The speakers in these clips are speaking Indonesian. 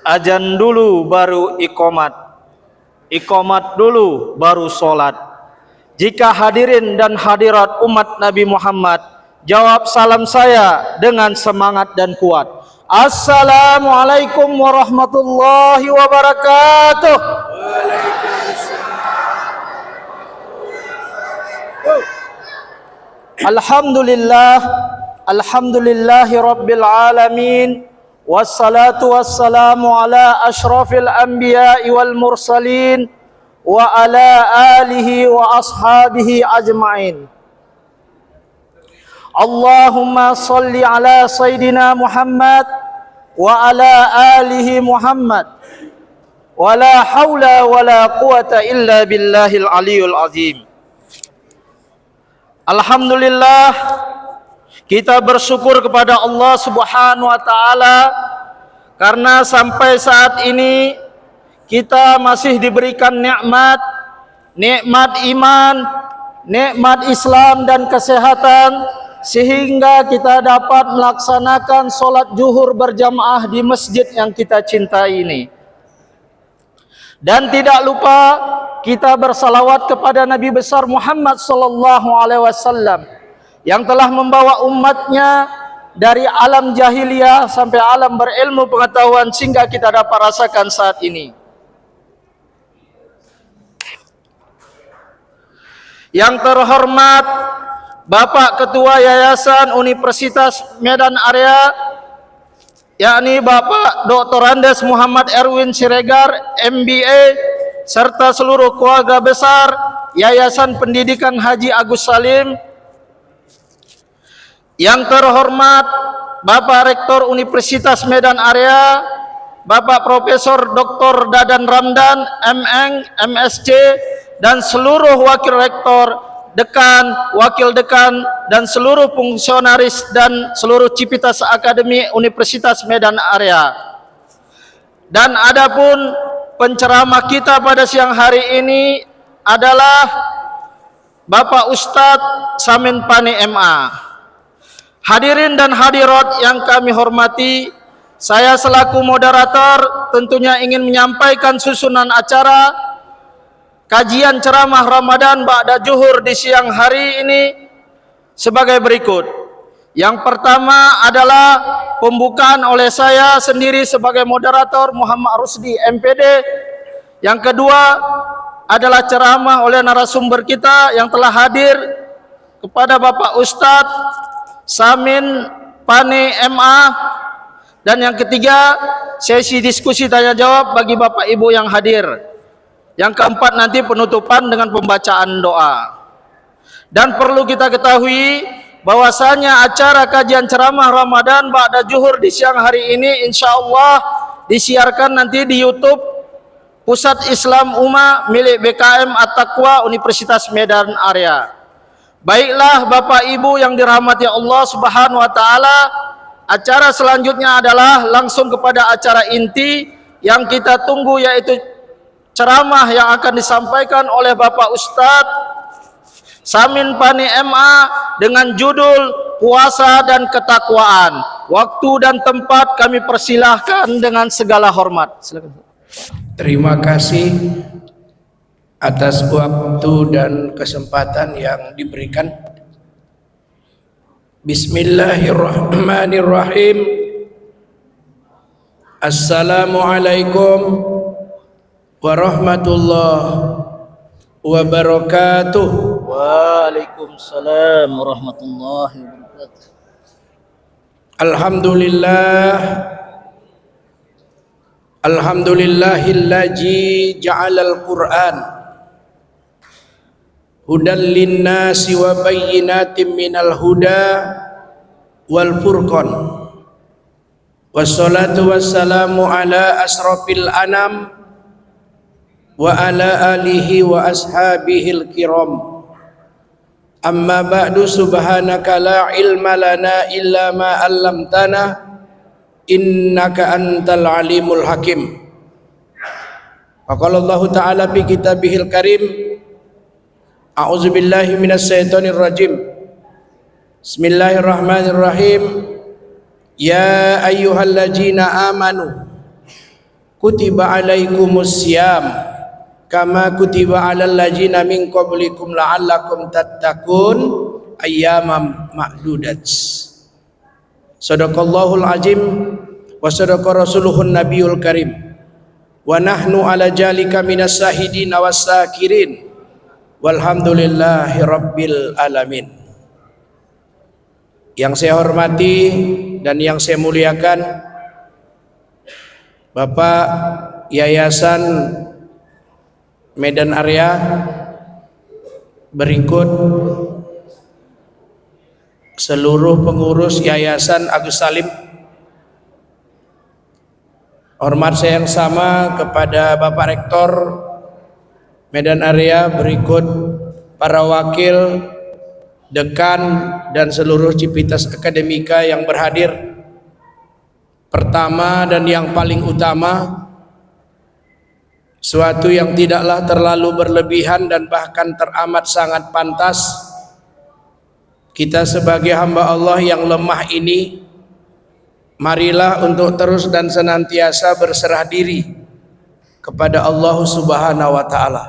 Azan dulu baru iqamat, iqamat dulu baru sholat. Jika hadirin dan hadirat umat Nabi Muhammad, jawab salam saya dengan semangat dan kuat. Assalamualaikum warahmatullahi wabarakatuh. Alhamdulillah, alhamdulillahi rabbil alamin, wassalatu wassalamu ala ashrafil anbiya'i wal mursalin wa ala alihi wa ashabihi ajma'in. Allahumma salli ala sayyidina Muhammad wa ala alihi Muhammad, wa la hawla wa la quwata illa billahil aliyul azim. Alhamdulillah, kita bersyukur kepada Allah Subhanahu wa taala karena sampai saat ini kita masih diberikan nikmat iman, nikmat Islam dan kesehatan, sehingga kita dapat melaksanakan sholat zuhur berjamaah di masjid yang kita cintai ini. Dan tidak lupa kita bersalawat kepada Nabi besar Muhammad sallallahu alaihi wasallam yang telah membawa umatnya dari alam jahiliyah sampai alam berilmu pengetahuan sehingga kita dapat rasakan saat ini. Yang terhormat Bapak Ketua Yayasan Universitas Medan Area, yakni Bapak Dr. Andes Muhammad Erwin Siregar, MBA, serta seluruh keluarga besar Yayasan Pendidikan Haji Agus Salim. Yang terhormat Bapak Rektor Universitas Medan Area, Bapak Profesor Dr. Dadan Ramdan, MN, MSc, dan seluruh wakil rektor, dekan, wakil dekan, dan seluruh fungsionaris dan seluruh Civitas Akademi Universitas Medan Area. Dan adapun penceramah kita pada siang hari ini adalah Bapak Ustadz Samin Pani MA. Hadirin dan hadirat yang kami hormati, saya selaku moderator tentunya ingin menyampaikan susunan acara kajian ceramah Ramadan ba'da zuhur di siang hari ini sebagai berikut. Yang pertama adalah pembukaan oleh saya sendiri sebagai moderator Muhammad Rusdi MPD. Yang kedua adalah ceramah oleh narasumber kita yang telah hadir kepada Bapak Ustadz Samin Pani MA. Dan yang ketiga, sesi diskusi tanya jawab bagi Bapak Ibu yang hadir. Yang keempat nanti penutupan dengan pembacaan doa. Dan perlu kita ketahui bahwasanya acara kajian ceramah Ramadan ba'da zuhur di siang hari ini insyaallah disiarkan nanti di YouTube Pusat Islam Ummah milik BKM At-Taqwa Universitas Medan Area. Baiklah Bapak Ibu yang dirahmati Allah Subhanahu wa taala, acara selanjutnya adalah langsung kepada acara inti yang kita tunggu, yaitu ceramah yang akan disampaikan oleh Bapak Ustadz Samin Pani MA dengan judul Puasa dan Ketakwaan. Waktu dan tempat kami persilahkan dengan segala hormat. Silakan. Terima kasih atas waktu dan kesempatan yang diberikan. Bismillahirrahmanirrahim. Assalamualaikum warahmatullahi wabarakatuh. Waalaikumsalam warahmatullahi wabarakatuh. Alhamdulillah, alhamdulillahillazi ja'alal Qur'an hudan linnasi wa bayyinatin minal huda wal furqan. Wassalatu wassalamu ala asrafil anam wa ala alihi wa ashabihil kiram. Amma ba'du, subhanaka la ilma lana illa ma 'allamtana innaka antal alimul hakim. Wa qala Allah ta'ala fi kitabihil karim, a'udzu billahi minas syaitonir rajim. Bismillahirrahmanirrahim. Ya ayyuhalladzina amanu kutiba alaikumusiyam kama kutiba alal ladzina min qablikum la'allakum tattaqun ayyaman ma'dudat. Sadaqallahul azim wa sadaqa rasuluhun nabiyul karim wa nahnu ala jalika minas sahidin was sakirin walhamdulillahi rabbil alamin. Yang saya hormati dan yang saya muliakan Bapak Yayasan Medan Area, berikut seluruh pengurus Yayasan Agus Salim. Hormat saya yang sama kepada Bapak Rektor Medan Area, berikut para wakil, dekan, dan seluruh Civitas Akademika yang berhadir. Pertama dan yang paling utama, suatu yang tidaklah terlalu berlebihan dan bahkan teramat sangat pantas, kita sebagai hamba Allah yang lemah ini, marilah untuk terus dan senantiasa berserah diri kepada Allah Subhanahu wa Ta'ala,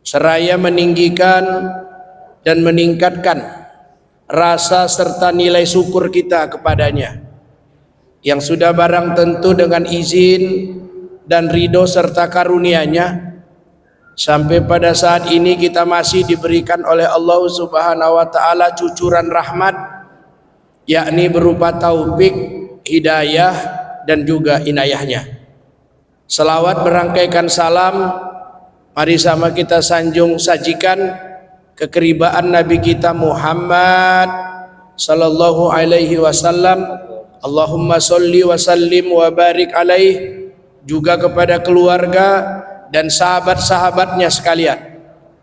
seraya meninggikan dan meningkatkan rasa serta nilai syukur kita kepadanya, yang sudah barang tentu dengan izin dan ridho serta karunia-Nya sampai pada saat ini kita masih diberikan oleh Allah Subhanahu wa Ta'ala cucuran rahmat, yakni berupa taufik, hidayah, dan juga inayahnya. Selawat berangkaikan salam, mari sama kita sanjung sajikan kekeribaan Nabi kita Muhammad sallallahu alaihi wasallam. Allahumma sholli wa sallim wa barik alaih, juga kepada keluarga dan sahabat-sahabatnya sekalian,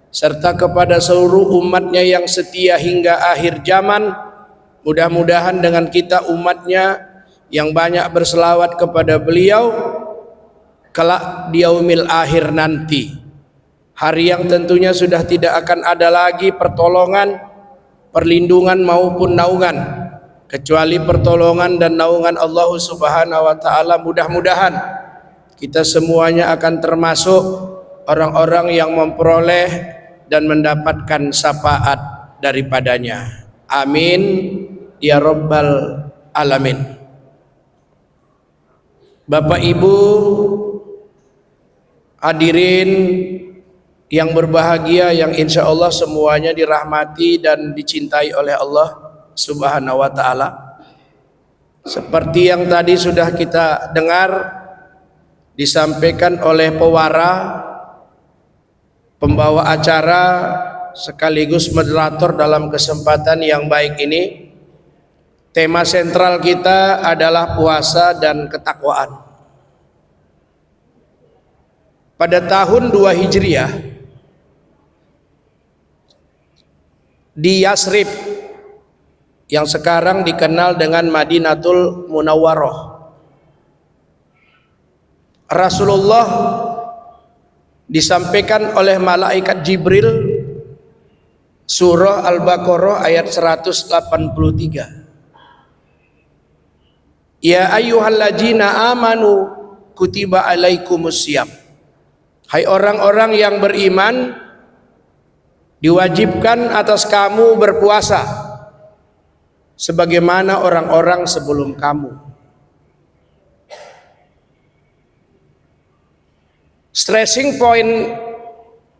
serta kepada seluruh umatnya yang setia hingga akhir zaman. Mudah-mudahan dengan kita umatnya yang banyak berselawat kepada beliau kelak di yaumil akhir nanti, hari yang tentunya sudah tidak akan ada lagi pertolongan, perlindungan maupun naungan kecuali pertolongan dan naungan Allah Subhanahu wa Ta'ala. Mudah-mudahan kita semuanya akan termasuk orang-orang yang memperoleh dan mendapatkan syafaat daripadanya. Amin ya rabbal alamin. Bapak Ibu hadirin yang berbahagia, yang insya Allah semuanya dirahmati dan dicintai oleh Allah Subhanahu wa Ta'ala. Seperti yang tadi sudah kita dengar disampaikan oleh pewara, pembawa acara sekaligus moderator dalam kesempatan yang baik ini, tema sentral kita adalah puasa dan ketakwaan. Pada tahun 2 Hijriah di Yasrib yang sekarang dikenal dengan Madinatul Munawwarah, Rasulullah disampaikan oleh malaikat Jibril surah Al-Baqarah ayat 183. Ya ayyuhalladzina amanu kutiba alaikumusiyam. Hai orang-orang yang beriman, diwajibkan atas kamu berpuasa sebagaimana orang-orang sebelum kamu. Stressing point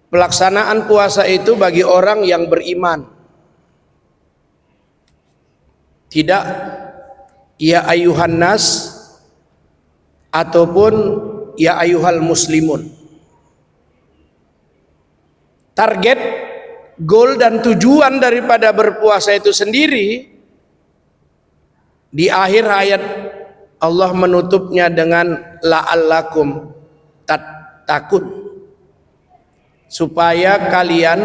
pelaksanaan puasa itu bagi orang yang beriman. Tidak ya ayuhan nas ataupun ya ayuhal muslimun. Target, goal dan tujuan daripada berpuasa itu sendiri, di akhir ayat Allah menutupnya dengan la'allakum takut, supaya kalian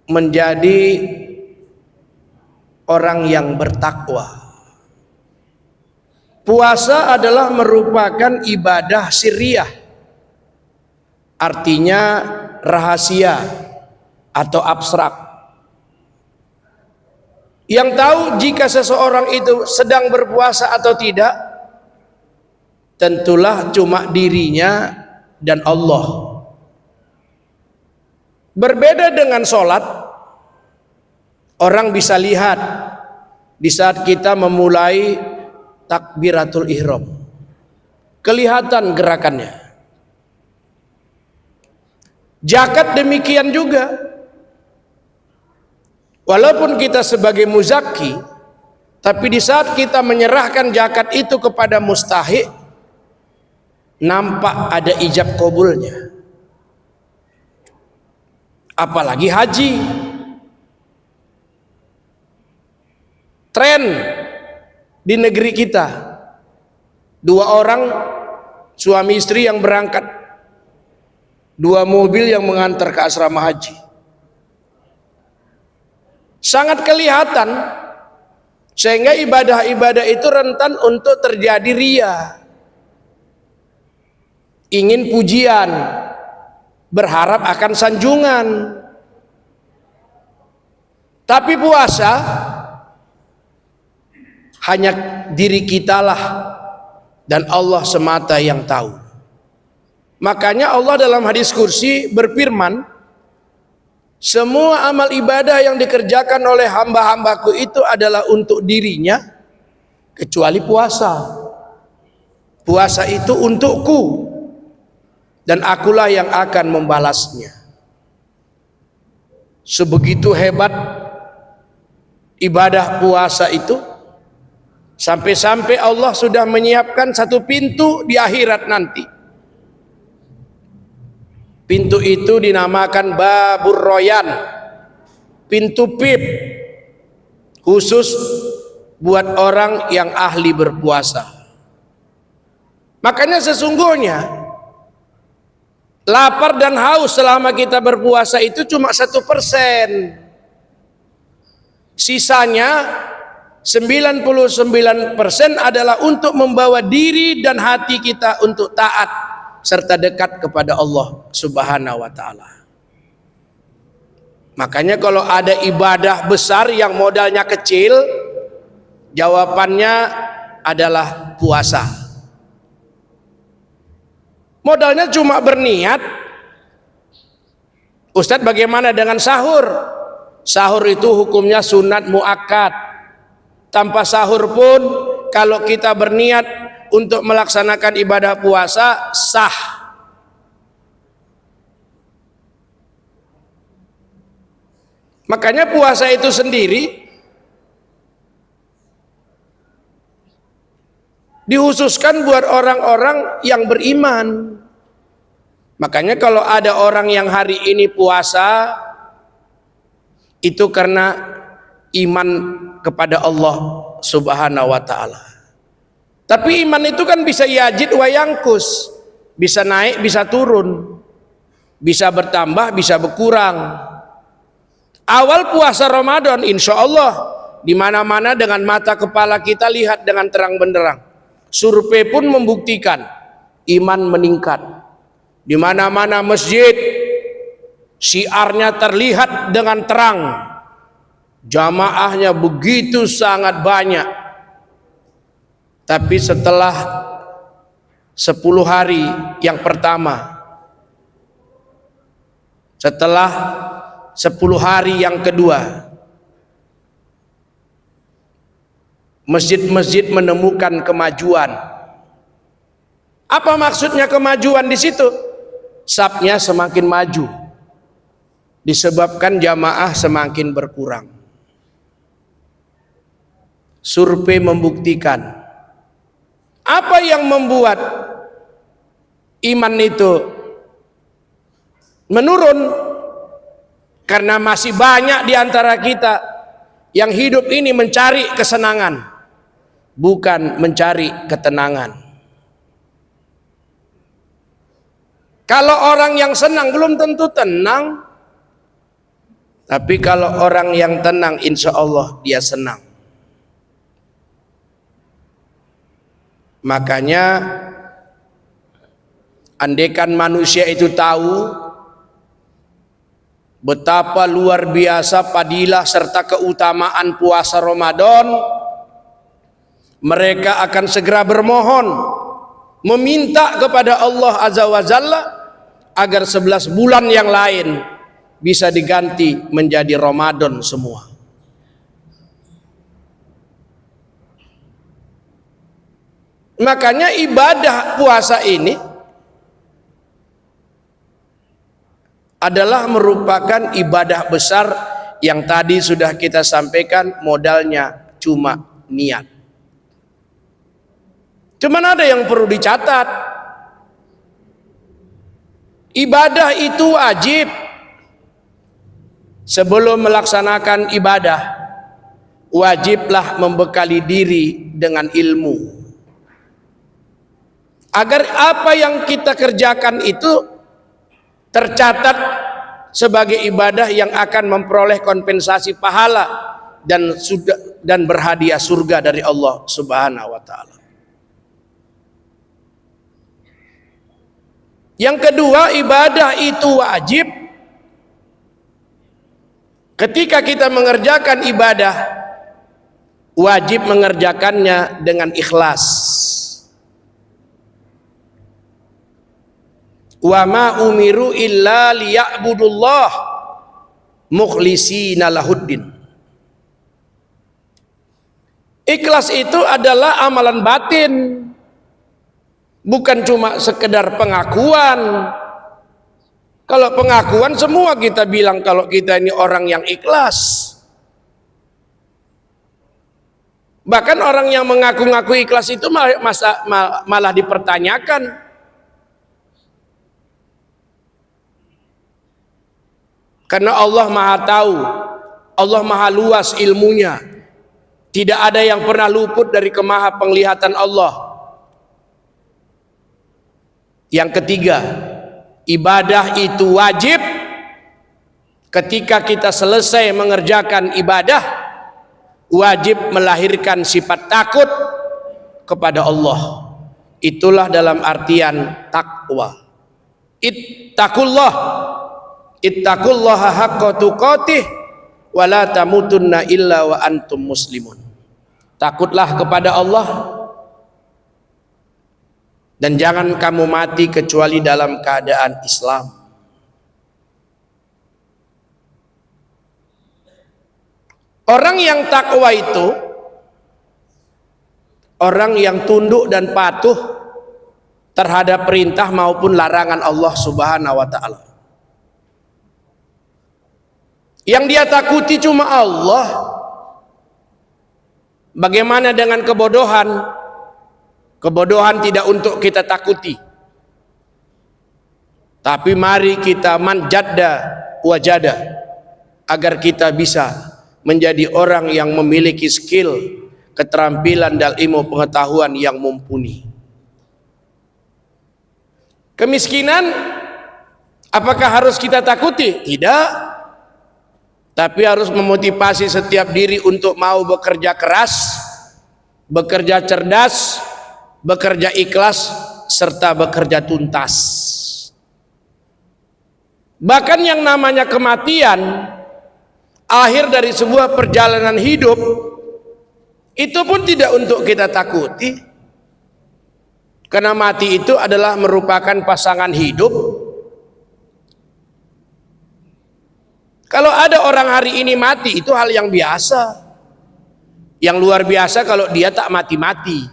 menjadi orang yang bertakwa. Puasa adalah merupakan ibadah sirriyah, artinya rahasia atau abstrak. Yang tahu jika seseorang itu sedang berpuasa atau tidak tentulah cuma dirinya dan Allah. Berbeda dengan sholat, orang bisa lihat di saat kita memulai takbiratul ihram, kelihatan gerakannya. Zakat demikian juga, walaupun kita sebagai muzaki, tapi di saat kita menyerahkan zakat itu kepada mustahiq, nampak ada ijab kabulnya. Apalagi haji. Tren di negeri kita, 2 orang suami istri yang berangkat, 2 mobil yang mengantar ke asrama haji. Sangat kelihatan, sehingga ibadah-ibadah itu rentan untuk terjadi riya, ingin pujian, berharap akan sanjungan. Tapi puasa hanya diri kitalah dan Allah semata yang tahu. Makanya Allah dalam hadis kursi berfirman, semua amal ibadah yang dikerjakan oleh hamba-hambaku itu adalah untuk dirinya, kecuali puasa. Puasa itu untukku, dan akulah yang akan membalasnya. Sebegitu hebat ibadah puasa itu, sampai-sampai Allah sudah menyiapkan satu pintu di akhirat nanti. Pintu itu dinamakan Babur Royan, pintu PIP, khusus buat orang yang ahli berpuasa. Makanya sesungguhnya lapar dan haus selama kita berpuasa itu cuma 1%. Sisanya 99% adalah untuk membawa diri dan hati kita untuk taat serta dekat kepada Allah Subhanahu wa taala. Makanya kalau ada ibadah besar yang modalnya kecil, jawabannya adalah puasa. Modalnya cuma berniat. Ustadz, bagaimana dengan sahur? Sahur itu hukumnya sunat muakkad. Tanpa sahur pun kalau kita berniat untuk melaksanakan ibadah puasa sah. Makanya puasa itu sendiri dikhususkan buat orang-orang yang beriman. Makanya kalau ada orang yang hari ini puasa, itu karena iman kepada Allah Subhanahu wa ta'ala. Tapi iman itu kan bisa yazid wa yangkus, bisa naik, bisa turun, bisa bertambah, bisa berkurang. Awal puasa Ramadan, insya Allah di mana-mana dengan mata kepala kita lihat dengan terang benderang. Survei pun membuktikan iman meningkat. Di mana-mana masjid syiarnya terlihat dengan terang, jamaahnya begitu sangat banyak. Tapi setelah 10 hari yang pertama, setelah 10 hari yang kedua, masjid-masjid menemukan kemajuan. Apa maksudnya kemajuan di situ? Safnya semakin maju, disebabkan jamaah semakin berkurang. Survei membuktikan. Apa yang membuat iman itu menurun? Karena masih banyak di antara kita yang hidup ini mencari kesenangan, bukan mencari ketenangan. Kalau orang yang senang belum tentu tenang, tapi kalau orang yang tenang insya Allah dia senang. Makanya andaikan manusia itu tahu betapa luar biasa fadilah serta keutamaan puasa Ramadan, mereka akan segera bermohon meminta kepada Allah Azza wa Jalla agar 11 bulan yang lain bisa diganti menjadi Ramadan semua. Makanya ibadah puasa ini adalah merupakan ibadah besar yang tadi sudah kita sampaikan, modalnya cuma niat. Cuman ada yang perlu dicatat. Ibadah itu wajib. Sebelum melaksanakan ibadah, wajiblah membekali diri dengan ilmu. Agar apa yang kita kerjakan itu tercatat sebagai ibadah yang akan memperoleh kompensasi pahala dan berhadiah surga dari Allah Subhanahu wa taala. Yang kedua, ibadah itu wajib. Ketika kita mengerjakan ibadah, wajib mengerjakannya dengan ikhlas. Wa ma umiru illa liya'budullah mukhlishina lahuddin. Ikhlas itu adalah amalan batin, bukan cuma sekedar pengakuan. Kalau pengakuan semua kita bilang kalau kita ini orang yang ikhlas. Bahkan orang yang mengaku-ngaku ikhlas itu malah dipertanyakan. Karena Allah Maha tahu, Allah Maha luas ilmunya. Tidak ada yang pernah luput dari kemaha penglihatan Allah. Yang ketiga, ibadah itu wajib. Ketika kita selesai mengerjakan ibadah, wajib melahirkan sifat takut kepada Allah. Itulah dalam artian takwa. Ittaqullaha haqqa tuqatih wa la tamutunna illa wa antum muslimun. Takutlah kepada Allah dan jangan kamu mati kecuali dalam keadaan Islam. Orang yang takwa itu orang yang tunduk dan patuh terhadap perintah maupun larangan Allah Subhanahu wa taala. Yang dia takuti cuma Allah. Bagaimana dengan kebodohan? Kebodohan tidak untuk kita takuti. Tapi mari kita manjadda wajada agar kita bisa menjadi orang yang memiliki skill, keterampilan dan ilmu pengetahuan yang mumpuni. Kemiskinan apakah harus kita takuti? Tidak. Tapi harus memotivasi setiap diri untuk mau bekerja keras, bekerja cerdas, bekerja ikhlas, serta bekerja tuntas. Bahkan yang namanya kematian, akhir dari sebuah perjalanan hidup, itu pun tidak untuk kita takuti. Karena mati itu adalah merupakan pasangan hidup. Kalau ada orang hari ini mati, itu hal yang biasa. Yang luar biasa kalau dia tak mati-mati.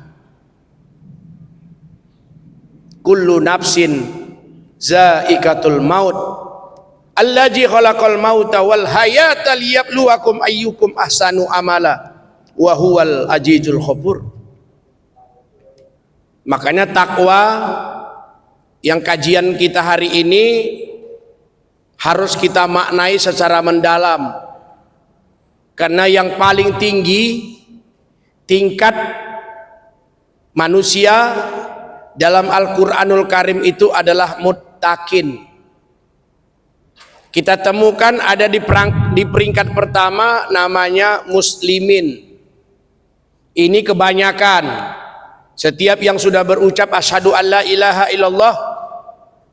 Kullu nafsin za'iqatul maut. Allazi khalaqal mauta wal hayata liyabluwakum ayyukum ahsanu amala wa huwal azizul ghafur. Makanya takwa yang kajian kita hari ini harus kita maknai secara mendalam, karena yang paling tinggi tingkat manusia dalam Al-Quranul Karim itu adalah muttaqin. Kita temukan ada di peringkat pertama namanya muslimin. Ini kebanyakan setiap yang sudah berucap asyhadu alla ilaha illallah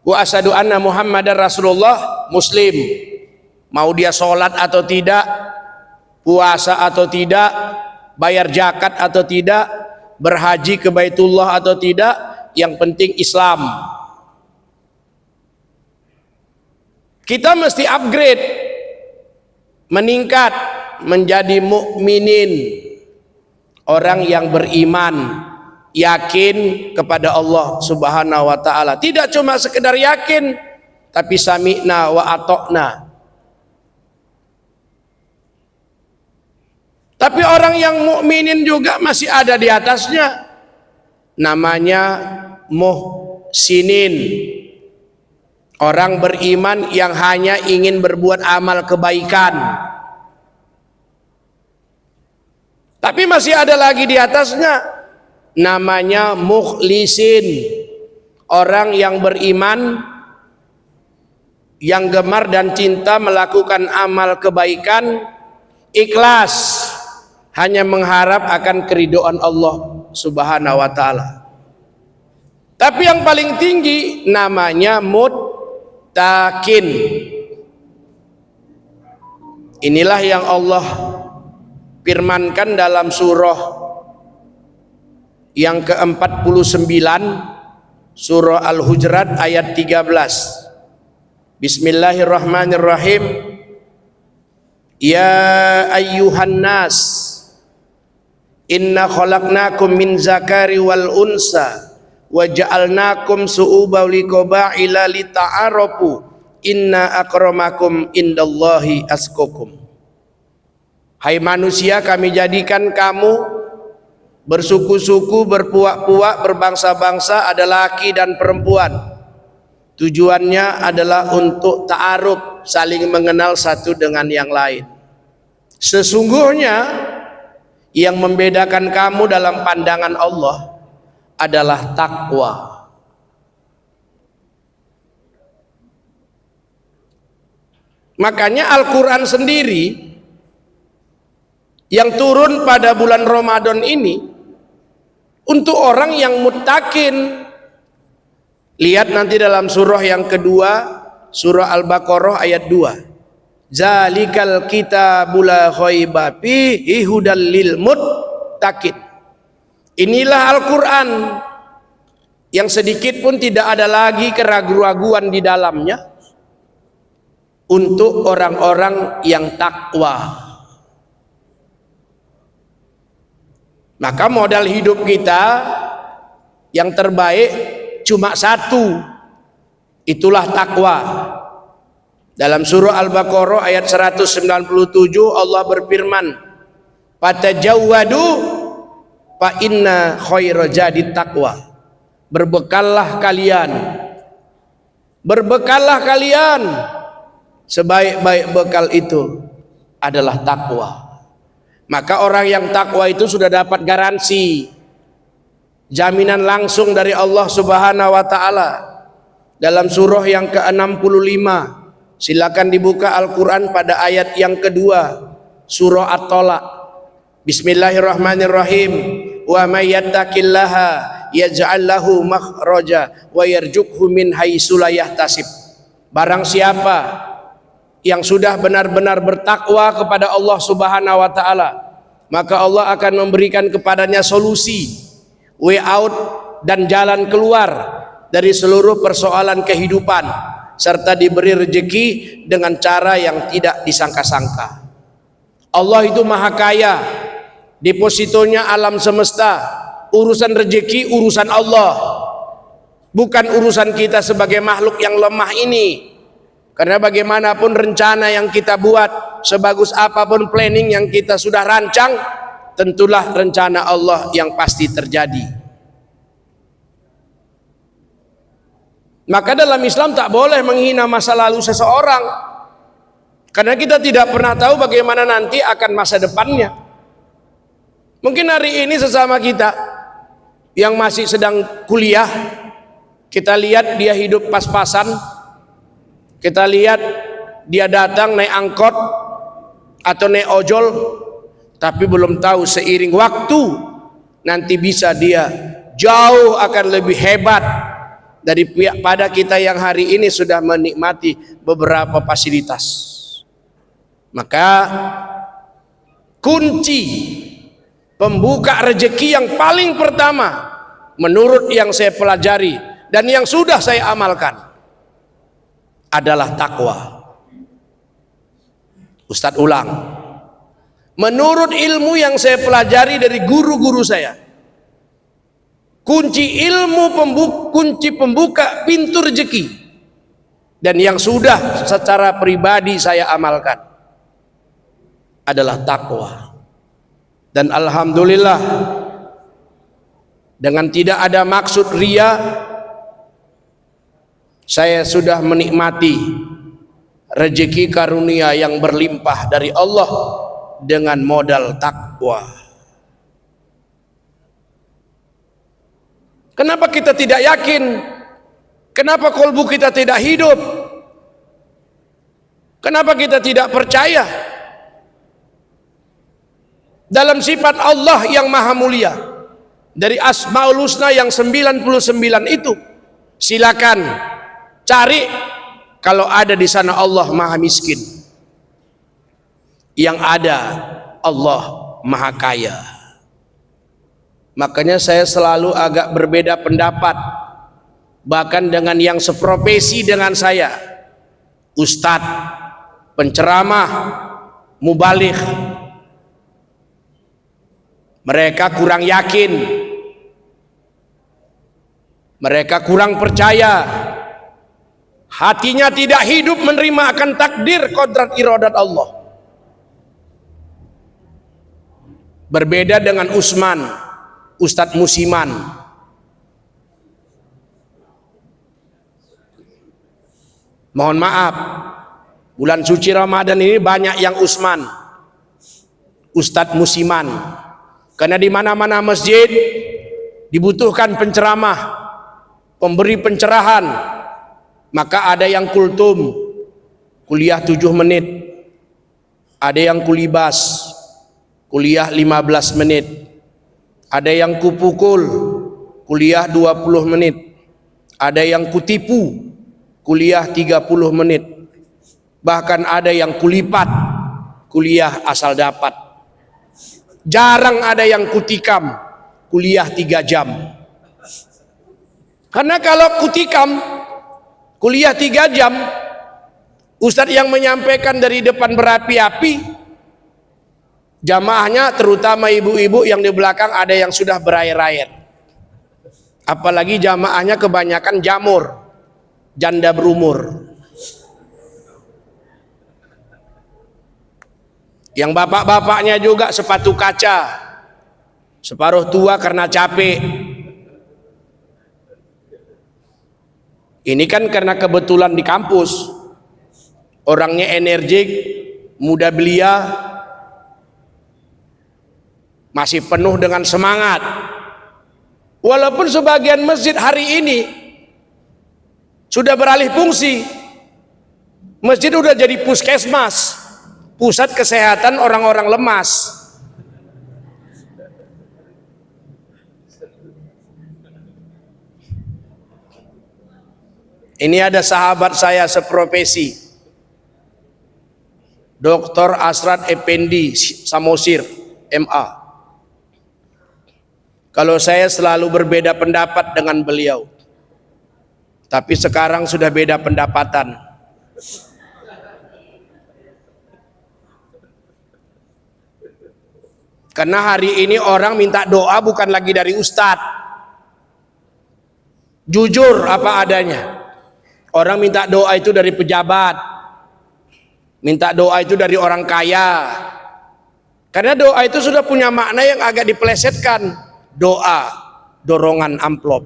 wa asyhadu anna muhammadar rasulullah muslim. Mau dia sholat atau tidak, puasa atau tidak, bayar zakat atau tidak, berhaji ke Baitullah atau tidak, yang penting Islam. Kita mesti upgrade, meningkat menjadi mukminin, orang yang beriman, yakin kepada Allah Subhanahu wa taala. Tidak cuma sekedar yakin, tapi sami'na wa ata'na. Tapi orang yang mukminin juga masih ada di atasnya, namanya muhsinin, orang beriman yang hanya ingin berbuat amal kebaikan. Tapi masih ada lagi di atasnya, namanya mukhlisin, orang yang beriman yang gemar dan cinta melakukan amal kebaikan, ikhlas, hanya mengharap akan keridhaan Allah Subhanahu wa taala. Tapi yang paling tinggi namanya muttaqin. Inilah yang Allah firmankan dalam surah yang ke-49, surah Al-Hujurat ayat 13. Bismillahirrahmanirrahim. Ya ayyuhan nas, inna khalaqnakum min zakari wal unsa wa ja'alnakum su'uban li qabaila lita'arafu inna akramakum indallahi atqakum. Hai manusia, kami jadikan kamu bersuku-suku, berpuak-puak, berbangsa-bangsa, ada laki dan perempuan. Tujuannya adalah untuk ta'aruf, saling mengenal satu dengan yang lain. Sesungguhnya yang membedakan kamu dalam pandangan Allah adalah takwa. Makanya Al-Quran sendiri yang turun pada bulan Ramadan ini untuk orang yang muttaqin. Lihat nanti dalam surah yang kedua, surah Al-Baqarah ayat 2. Zalikal kitabul la khaiba fihi hudal lil muttaqin. Inilah Al-Quran yang sedikit pun tidak ada lagi keraguan-raguan di dalamnya untuk orang-orang yang takwa. Maka modal hidup kita yang terbaik cuma satu, itulah takwa. Dalam surah Al-Baqarah ayat 197 Allah berfirman, "Fatajawwadu fa inna khaira jadi taqwa." Berbekallah kalian, sebaik-baik bekal itu adalah takwa. Maka orang yang takwa itu sudah dapat garansi, jaminan langsung dari Allah Subhanahu wa taala. Dalam surah yang ke-65, silakan dibuka Al-Quran pada ayat yang kedua, surah At-Talaq. Bismillahirrahmanirrahim. Wa may yattaqillaha yaj'al lahu makhraja wa yarzuqhu min haitsu la yahtasib. Barang siapa yang sudah benar-benar bertakwa kepada Allah Subhanahu wa taala, maka Allah akan memberikan kepadanya solusi, way out, dan jalan keluar dari seluruh persoalan kehidupan, serta diberi rezeki dengan cara yang tidak disangka-sangka. Allah itu maha kaya, depositonya alam semesta. Urusan rezeki urusan Allah, bukan urusan kita sebagai makhluk yang lemah ini. Karena bagaimanapun rencana yang kita buat, sebagus apapun planning yang kita sudah rancang, tentulah rencana Allah yang pasti terjadi. Maka dalam Islam tak boleh menghina masa lalu seseorang, karena kita tidak pernah tahu bagaimana nanti akan masa depannya. Mungkin hari ini sesama kita yang masih sedang kuliah, kita lihat dia hidup pas-pasan, kita lihat dia datang naik angkot atau naik ojol, tapi belum tahu seiring waktu nanti bisa dia jauh akan lebih hebat daripada kita yang hari ini sudah menikmati beberapa fasilitas. Maka kunci pembuka rezeki yang paling pertama menurut yang saya pelajari dan yang sudah saya amalkan adalah takwa. Ustadz ulang, menurut ilmu yang saya pelajari dari guru-guru saya, kunci pembuka pintu rezeki dan yang sudah secara pribadi saya amalkan adalah takwa. Dan alhamdulillah, dengan tidak ada maksud ria, saya sudah menikmati rezeki karunia yang berlimpah dari Allah dengan modal takwa. Kenapa kita tidak yakin? Kenapa kolbu kita tidak hidup? Kenapa kita tidak percaya dalam sifat Allah yang maha mulia? Dari Asmaul Husna yang 99 itu, silakan cari. Kalau ada di sana Allah maha miskin, yang ada Allah maha kaya. Makanya saya selalu agak berbeda pendapat bahkan dengan yang seprofesi dengan saya, ustadz, penceramah, mubaligh. Mereka kurang yakin, mereka kurang percaya, hatinya tidak hidup menerima akan takdir kodrat iradat Allah. Berbeda dengan Usman, Ustadz Musiman. Mohon maaf, bulan suci Ramadan ini banyak yang Usman, Ustadz Musiman. Karena di mana-mana masjid dibutuhkan penceramah, pemberi pencerahan. Maka ada yang kultum, kuliah 7 menit. Ada yang kulibas, kuliah 15 menit. Ada yang kupukul, kuliah 20 menit. Ada yang kutipu, kuliah 30 menit. Bahkan ada yang kulipat, kuliah asal dapat. Jarang ada yang kutikam, kuliah 3 jam. Karena kalau kutikam, kuliah 3 jam, ustadz yang menyampaikan dari depan berapi-api, jamaahnya terutama ibu-ibu yang di belakang ada yang sudah berair-air. Apalagi jamaahnya kebanyakan jamur, janda berumur. Yang bapak-bapaknya juga sepatu kaca, separuh tua karena capek. Ini kan karena kebetulan di kampus, orangnya energik, muda belia, masih penuh dengan semangat. Walaupun sebagian masjid hari ini sudah beralih fungsi, masjid udah jadi puskesmas, pusat kesehatan orang-orang lemas. Ini ada sahabat saya seprofesi, Dr. Asrad Effendi Samosir, MA. Kalau saya selalu berbeda pendapat dengan beliau, tapi sekarang sudah beda pendapatan. Karena hari ini orang minta doa bukan lagi dari ustadz. Jujur apa adanya. Orang minta doa itu dari pejabat, minta doa itu dari orang kaya. Karena doa itu sudah punya makna yang agak dipelesetkan. Doa, dorongan amplop.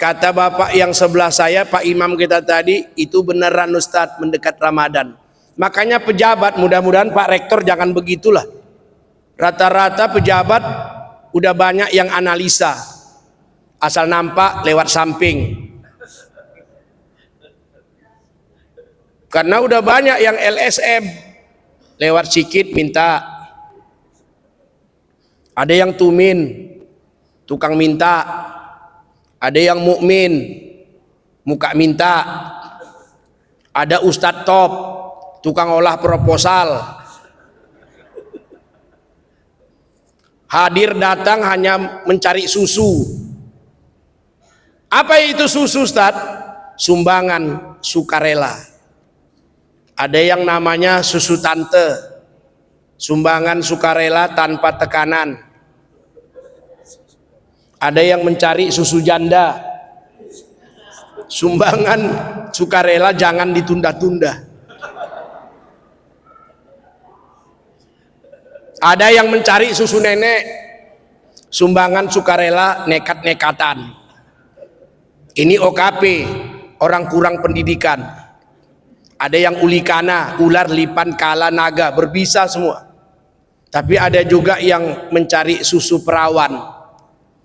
Kata bapak yang sebelah saya, Pak Imam kita tadi, itu beneran Ustadz, mendekat Ramadan. Makanya pejabat, mudah-mudahan Pak Rektor jangan begitulah. Rata-rata pejabat udah banyak yang analisa, asal nampak lewat samping. Karena udah banyak yang LSM, lewat sikit minta. Ada yang tumin, tukang minta. Ada yang mukmin, muka minta. Ada ustadz top, tukang olah proposal. Hadir datang hanya mencari susu. Apa itu susu, Ustaz? Sumbangan sukarela. Ada yang namanya susu tante, sumbangan sukarela tanpa tekanan. Ada yang mencari susu janda, sumbangan sukarela jangan ditunda-tunda. Ada yang mencari susu nenek, sumbangan sukarela nekat-nekatan. Ini OKP, orang kurang pendidikan. Ada yang ulikana, ular, lipan, kala, naga, berbisa semua. Tapi ada juga yang mencari susu perawan,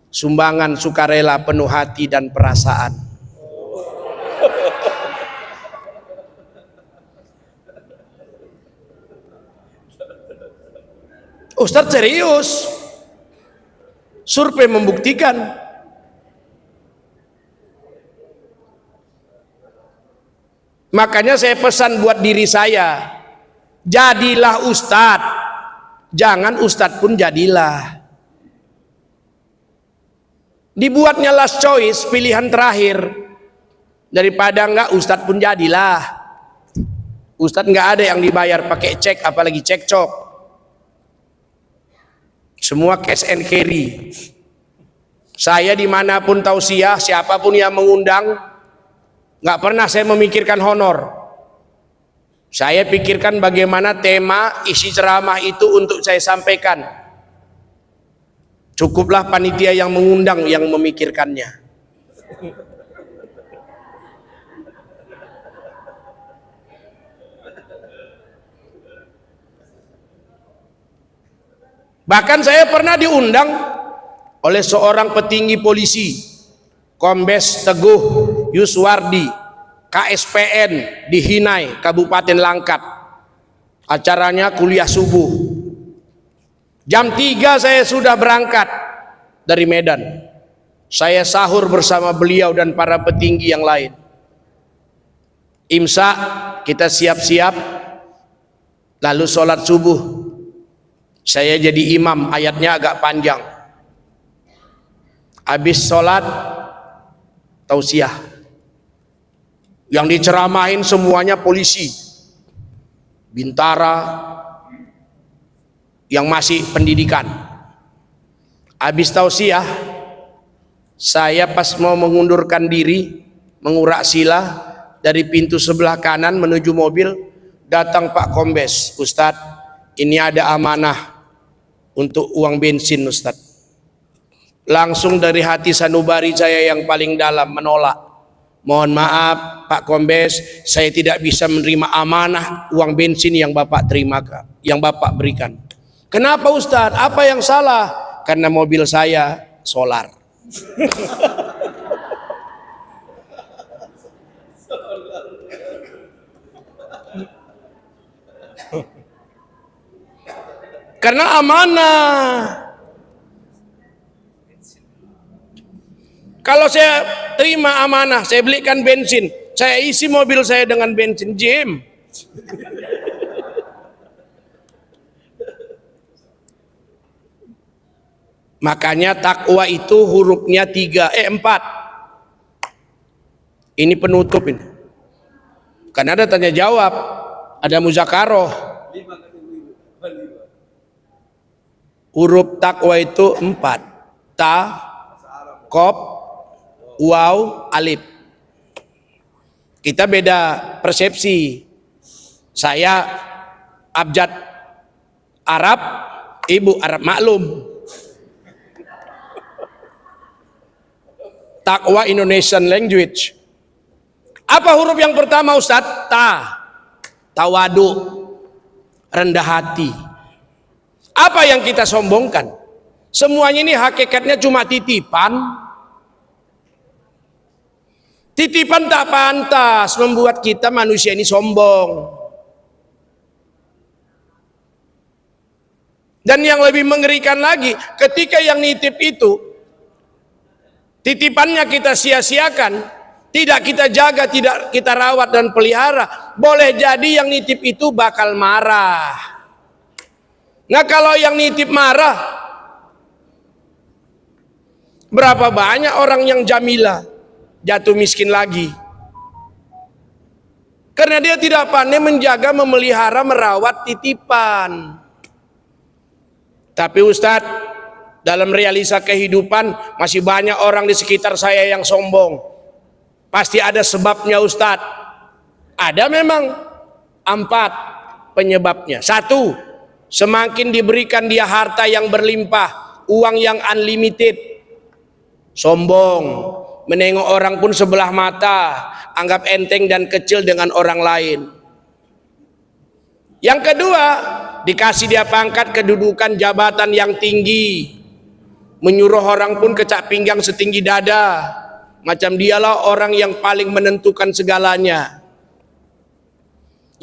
sumbangan sukarela penuh hati dan perasaan. Ustadz serius, survei membuktikan. Makanya saya pesan buat diri saya, jadilah ustadz, jangan ustadz pun jadilah. Dibuatnya last choice, pilihan terakhir, daripada enggak ustadz pun jadilah. Ustadz enggak ada yang dibayar pakai cek, apalagi cekcok. Semua cash and carry. Saya dimanapun tausiah, siapapun yang mengundang, nggak pernah saya memikirkan honor. Saya pikirkan bagaimana tema isi ceramah itu untuk saya sampaikan. Cukuplah panitia yang mengundang yang memikirkannya. Bahkan saya pernah diundang oleh seorang petinggi polisi, Kombes Teguh Yuswardi, KSPN di Hinai, Kabupaten Langkat. Acaranya kuliah subuh. Jam 3 saya sudah berangkat dari Medan. Saya sahur bersama beliau dan para petinggi yang lain. Imsak kita siap-siap, lalu sholat subuh. Saya jadi imam, ayatnya agak panjang. Habis sholat tausiah. Yang diceramahin semuanya polisi, bintara, yang masih pendidikan. Habis tausiah, saya pas mau mengundurkan diri, mengurak sila dari pintu sebelah kanan menuju mobil, datang Pak Kombes, Ustadz, ini ada amanah untuk uang bensin Ustadz. Langsung dari hati sanubari saya yang paling dalam menolak. Mohon maaf Pak Kombes, saya tidak bisa menerima amanah uang bensin yang Bapak terima, yang Bapak berikan. Kenapa Ustadz? Apa yang salah? Karena mobil saya solar. Karena amanah. Kalau saya terima amanah, saya belikan bensin, saya isi mobil saya dengan bensin JM. Makanya takwa itu hurufnya 4. Ini penutup ini. Karena ada tanya jawab, ada muzakaroh. Huruf takwa itu 4. Ta, kop, waw, alif. Kita beda persepsi. Saya abjad Arab, ibu Arab maklum. Takwa Indonesian language. Apa huruf yang pertama Ustadz? Ta, tawadu, rendah hati. Apa yang kita sombongkan? Semuanya ini hakikatnya cuma titipan. Titipan tak pantas membuat kita manusia ini sombong. Dan yang lebih mengerikan lagi, ketika yang nitip itu titipannya kita sia-siakan, tidak kita jaga, tidak kita rawat dan pelihara, boleh jadi yang nitip itu bakal marah. Nah kalau yang nitip marah, berapa banyak orang yang jamilah jatuh miskin lagi? Karena dia tidak pandai menjaga, memelihara, merawat titipan. Tapi Ustadz, dalam realisa kehidupan masih banyak orang di sekitar saya yang sombong. Pasti ada sebabnya Ustadz. Ada memang 4 penyebabnya. 1, semakin diberikan dia harta yang berlimpah, uang yang unlimited, sombong, menengok orang pun sebelah mata, anggap enteng dan kecil dengan orang lain. Yang kedua, dikasih dia pangkat, kedudukan, jabatan yang tinggi, menyuruh orang pun kecak pinggang setinggi dada, macam dialah orang yang paling menentukan segalanya.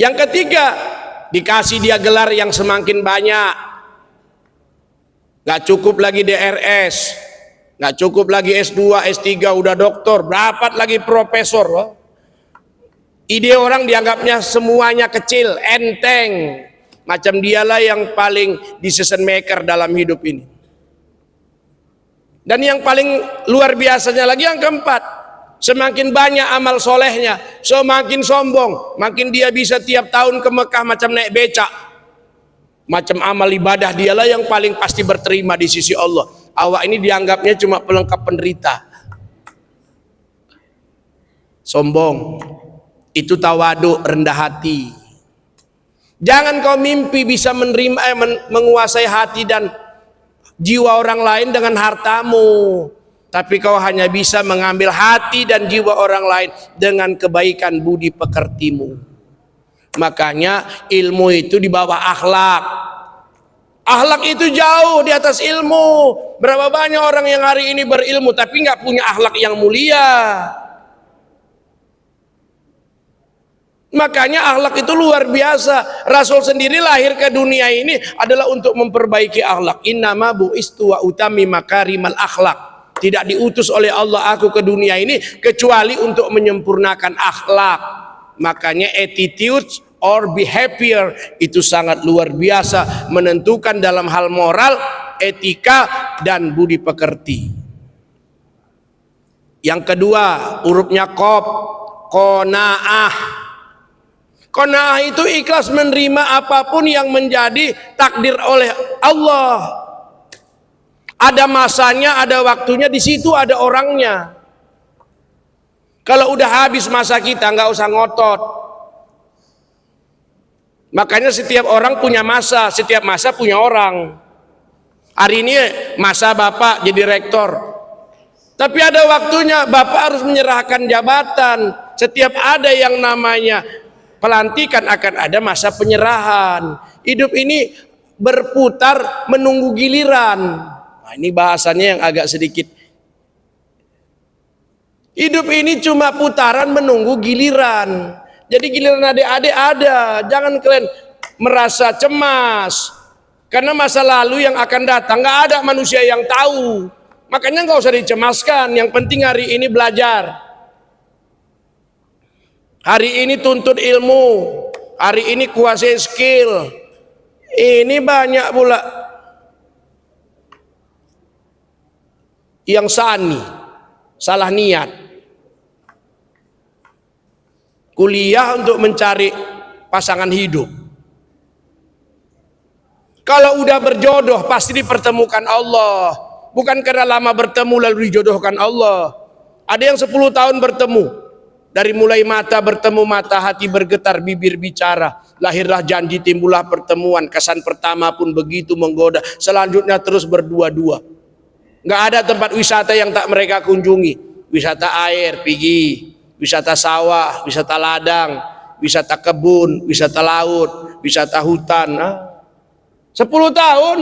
Yang ketiga, dikasih dia gelar yang semakin banyak, gak cukup lagi DRS, gak cukup lagi S2, S3, udah doktor, berapa lagi profesor. Ide orang dianggapnya semuanya kecil, enteng, macam dialah yang paling decision maker dalam hidup ini. Dan yang paling luar biasanya lagi yang keempat, semakin banyak amal solehnya, semakin sombong, makin dia bisa tiap tahun ke Mekah macam naik becak. Macam amal ibadah dialah yang paling pasti berterima di sisi Allah. Awak ini dianggapnya cuma pelengkap penderita. Sombong, itu tawaduk, rendah hati. Jangan kau mimpi bisa menerima, menguasai hati dan jiwa orang lain dengan hartamu, tapi kau hanya bisa mengambil hati dan jiwa orang lain dengan kebaikan budi pekertimu. Makanya ilmu itu di bawah akhlak. Akhlak itu jauh di atas ilmu. Berapa banyak orang yang hari ini berilmu tapi nggak punya akhlak yang mulia. Makanya akhlak itu luar biasa. Rasul sendiri lahir ke dunia ini adalah untuk memperbaiki akhlak. Innama bu'istu wa utami makarimal akhlak. Tidak diutus oleh Allah aku ke dunia ini kecuali untuk menyempurnakan akhlak. Makanya attitude or behavior itu sangat luar biasa, menentukan dalam hal moral, etika dan budi pekerti. Yang kedua, hurufnya qaf, qanaah. Qanaah itu ikhlas menerima apapun yang menjadi takdir oleh Allah. Ada masanya, ada waktunya, di situ ada orangnya. Kalau udah habis masa kita, nggak usah ngotot. Makanya setiap orang punya masa, setiap masa punya orang. Hari ini masa Bapak jadi rektor. Tapi ada waktunya Bapak harus menyerahkan jabatan. Setiap ada yang namanya pelantikan akan ada masa penyerahan. Hidup ini berputar menunggu giliran. Nah, ini bahasanya yang agak sedikit. Hidup ini cuma putaran menunggu giliran. Jadi giliran adik-adik ada. Jangan kalian merasa cemas. Karena masa lalu yang akan datang nggak ada manusia yang tahu. Makanya nggak usah dicemaskan. Yang penting hari ini belajar. Hari ini tuntut ilmu, hari ini kuasai skill. Ini banyak pula yang sani, salah niat. Kuliah untuk mencari pasangan hidup. Kalau udah berjodoh pasti dipertemukan Allah. Bukan karena lama bertemu lalu dijodohkan Allah. Ada yang 10 tahun bertemu. Dari mulai mata bertemu mata, hati bergetar, bibir bicara, lahirlah janji, timbullah pertemuan. Kesan pertama pun begitu menggoda, selanjutnya terus berdua-dua. Nggak ada tempat wisata yang tak mereka kunjungi. Wisata air, pergi. Wisata sawah, wisata ladang, wisata kebun, wisata laut, wisata hutan. 10 tahun,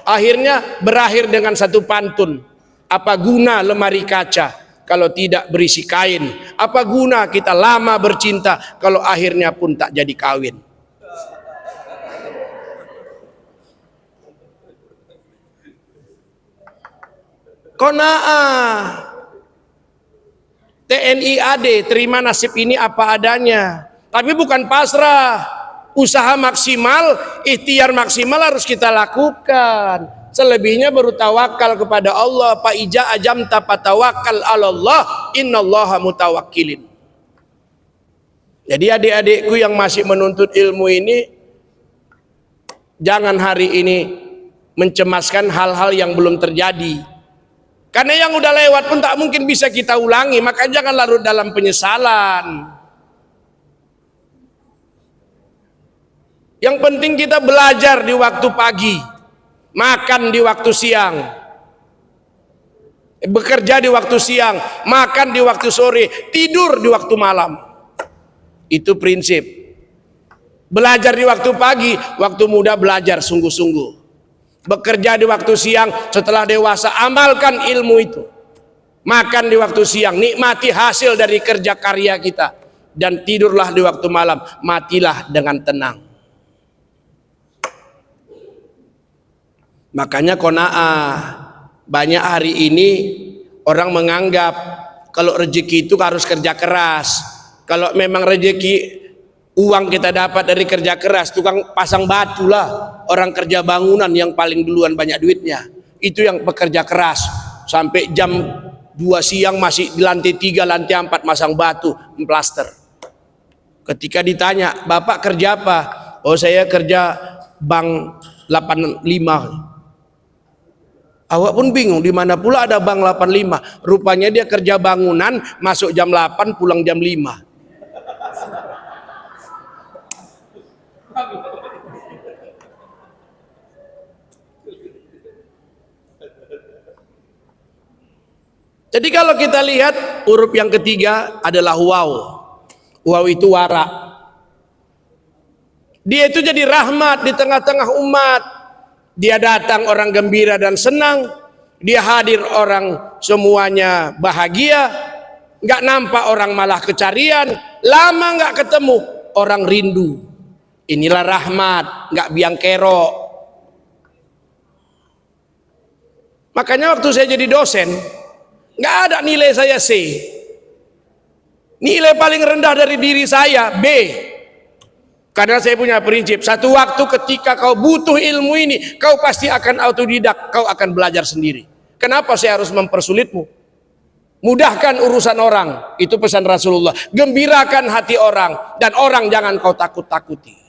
akhirnya berakhir dengan satu pantun. Apa guna lemari kaca kalau tidak berisi kain? Apa guna kita lama bercinta kalau akhirnya pun tak jadi kawin? Qanaah. TNI AD, terima nasib ini apa adanya. Tapi bukan pasrah, usaha maksimal, ikhtiar maksimal harus kita lakukan. Selebihnya baru tawakal kepada Allah. Fa ija ajamta fatawakal 'alallah, innallaha mutawakkilin. Jadi adik-adikku yang masih menuntut ilmu ini, jangan hari ini mencemaskan hal-hal yang belum terjadi. Karena yang udah lewat pun tak mungkin bisa kita ulangi, maka jangan larut dalam penyesalan. Yang penting kita belajar di waktu pagi, makan di waktu siang, bekerja di waktu siang, makan di waktu sore, tidur di waktu malam. Itu prinsip. Belajar di waktu pagi, waktu muda belajar sungguh-sungguh. Bekerja di waktu siang, setelah dewasa amalkan ilmu itu. Makan di waktu siang, nikmati hasil dari kerja karya kita. Dan tidurlah di waktu malam, matilah dengan tenang. Makanya qanaah. Banyak hari ini orang menganggap kalau rezeki itu harus kerja keras. Kalau memang rezeki uang kita dapat dari kerja keras, tukang pasang batu lah orang kerja bangunan yang paling duluan banyak duitnya. Itu yang pekerja keras, sampai jam 2 siang masih di lantai 3, lantai 4 masang batu, plaster. Ketika ditanya, "Bapak kerja apa?" "Oh, saya kerja bank 85. Awak pun bingung, di mana pula ada bank 85? Rupanya dia kerja bangunan, masuk jam 8, pulang jam 5. Jadi kalau kita lihat huruf yang ketiga adalah waw. Waw itu wara. Dia itu jadi rahmat di tengah-tengah umat. Dia datang orang gembira dan senang. Dia hadir orang semuanya bahagia. Nggak nampak orang malah kecarian. Lama nggak ketemu, orang rindu. Inilah rahmat, nggak biang kerok. Makanya waktu saya jadi dosen, nggak ada nilai saya C. Nilai paling rendah dari diri saya B. Karena saya punya prinsip, satu waktu ketika kau butuh ilmu ini, kau pasti akan autodidak, kau akan belajar sendiri. Kenapa saya harus mempersulitmu? Mudahkan urusan orang, itu pesan Rasulullah. Gembirakan hati orang, dan orang jangan kau takut-takuti.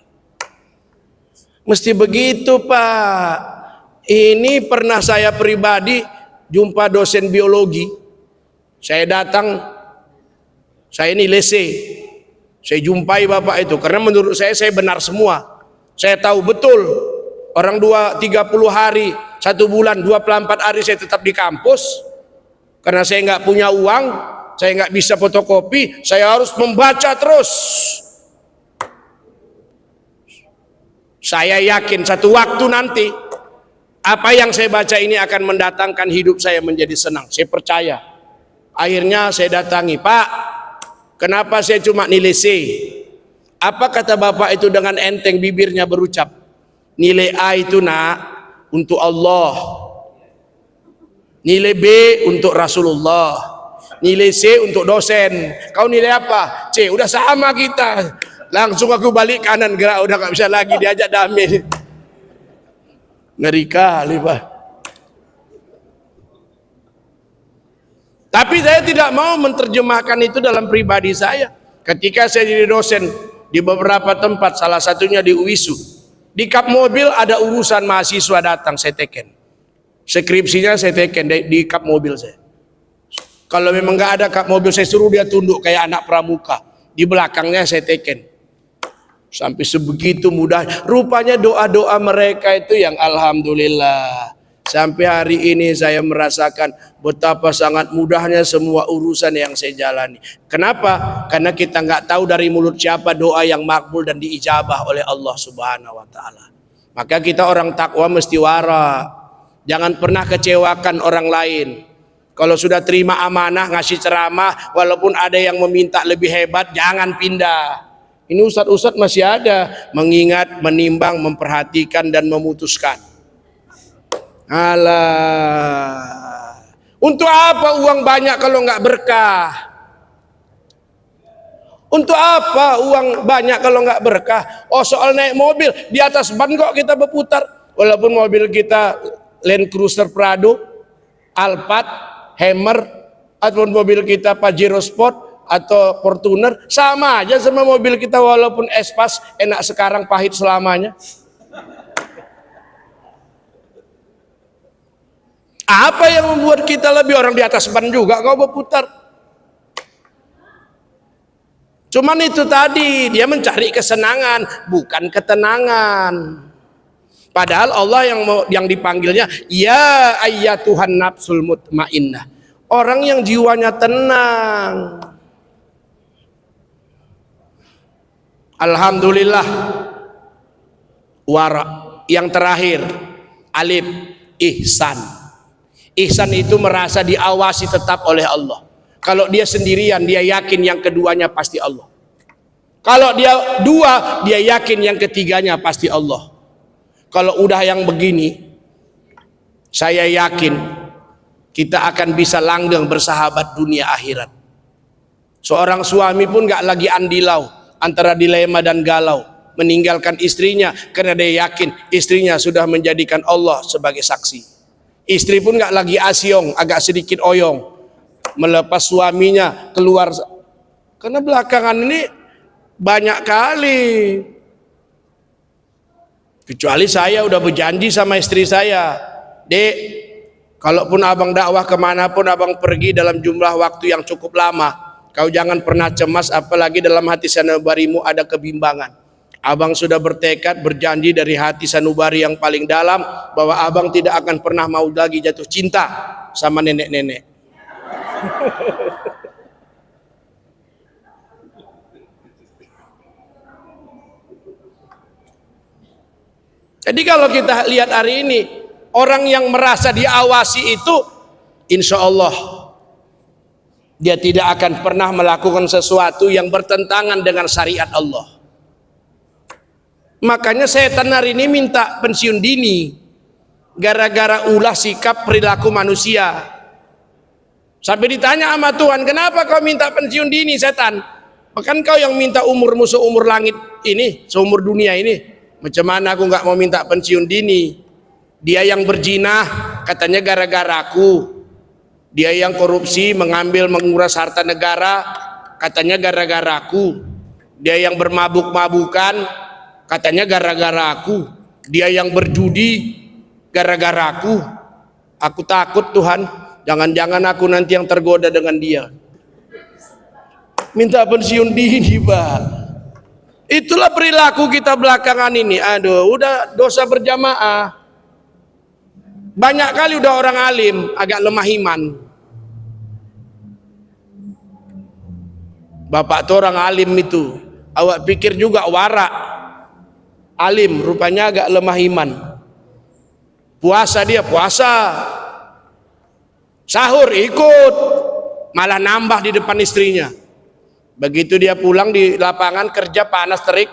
Mesti begitu, Pak. Ini pernah saya pribadi jumpa dosen biologi. Saya datang, saya nilai C. Saya jumpai bapak itu, karena menurut saya benar semua. Saya tahu betul, orang 30 hari, 1 bulan, 24 hari saya tetap di kampus. Karena saya nggak punya uang, saya nggak bisa fotokopi, saya harus membaca terus. Saya yakin satu waktu nanti, apa yang saya baca ini akan mendatangkan hidup saya menjadi senang. Saya percaya. Akhirnya saya datangi, "Pak, kenapa saya cuma nilai C?" Apa kata bapak itu dengan enteng bibirnya berucap, "Nilai A itu nak untuk Allah, nilai B untuk Rasulullah, nilai C untuk dosen. Kau nilai apa?" "C." "Udah sama kita." Langsung aku balik kanan gerak, udah gak bisa lagi diajak damai. Ngeri kali, Pak. Tapi saya tidak mau menerjemahkan itu dalam pribadi saya. Ketika saya jadi dosen di beberapa tempat, salah satunya di UISU, di kap mobil ada urusan mahasiswa datang, saya teken. Skripsinya saya teken di kap mobil saya. Kalau memang nggak ada kap mobil, saya suruh dia tunduk kayak anak pramuka. Di belakangnya saya teken. Sampai sebegitu mudah. Rupanya doa-doa mereka itu yang alhamdulillah. Sampai hari ini saya merasakan betapa sangat mudahnya semua urusan yang saya jalani. Kenapa? Karena kita nggak tahu dari mulut siapa doa yang makbul dan diijabah oleh Allah Subhanahu wa Ta'ala. Maka kita orang takwa mesti wara. Jangan pernah kecewakan orang lain. Kalau sudah terima amanah ngasih ceramah, walaupun ada yang meminta lebih hebat, jangan pindah. Ini ustadz-ustadz masih ada, mengingat, menimbang, memperhatikan dan memutuskan. Alah, untuk apa uang banyak kalau nggak berkah? Untuk apa uang banyak kalau nggak berkah? Oh, soal naik mobil di atas ban kok kita berputar. Walaupun mobil kita Land Cruiser Prado, Alphard, Hammer, ataupun mobil kita Pajero Sport atau Fortuner, sama aja sama mobil kita walaupun Espas enak sekarang pahit selamanya. Apa yang membuat kita lebih? Orang di atas ban juga kau berputar. Cuman itu tadi, dia mencari kesenangan, bukan ketenangan. Padahal Allah yang dipanggilnya, ya ayyatuhan nafsul mutmainnah. Orang yang jiwanya tenang. Alhamdulillah. Wara. Yang terakhir, alif, ihsan. Ihsan itu merasa diawasi tetap oleh Allah. Kalau dia sendirian, dia yakin yang keduanya pasti Allah. Kalau dia dua, dia yakin yang ketiganya pasti Allah. Kalau udah yang begini, saya yakin kita akan bisa langgeng bersahabat dunia akhirat. Seorang suami pun gak lagi andilau antara dilema dan galau, meninggalkan istrinya karena dia yakin istrinya sudah menjadikan Allah sebagai saksi. Istri pun gak lagi asyong, agak sedikit oyong, melepas suaminya keluar. Karena belakangan ini banyak kali, kecuali saya udah berjanji sama istri saya, Dek, kalaupun abang dakwah kemanapun abang pergi dalam jumlah waktu yang cukup lama, kau jangan pernah cemas, apalagi dalam hati sanubarimu ada kebimbangan. Abang sudah bertekad, berjanji dari hati sanubari yang paling dalam, bahwa abang tidak akan pernah mau lagi jatuh cinta sama nenek-nenek. Jadi kalau kita lihat hari ini, orang yang merasa diawasi itu, insya Allah dia tidak akan pernah melakukan sesuatu yang bertentangan dengan syariat Allah. Makanya setan hari ini minta pensiun dini gara-gara ulah sikap perilaku manusia. Sampai ditanya sama Tuhan, kenapa kau minta pensiun dini setan? Bahkan kau yang minta umurmu seumur langit ini, seumur dunia ini. Macam mana aku nggak mau minta pensiun dini? Dia yang berzina katanya gara-gara aku. Dia yang korupsi, mengambil, menguras harta negara katanya gara-gara aku. Dia yang bermabuk-mabukan katanya gara-gara aku. Dia yang berjudi gara-gara aku. Aku takut Tuhan, jangan-jangan aku nanti yang tergoda dengan dia. Minta pensiun dini, Pak. Itulah perilaku kita belakangan ini. Aduh, udah dosa berjamaah. Banyak kali udah orang alim agak lemah iman. Bapak tuh orang alim itu, awak pikir juga warak. Alim, rupanya agak lemah iman. Puasa dia, puasa. Sahur ikut, malah nambah di depan istrinya. Begitu dia pulang di lapangan kerja panas terik,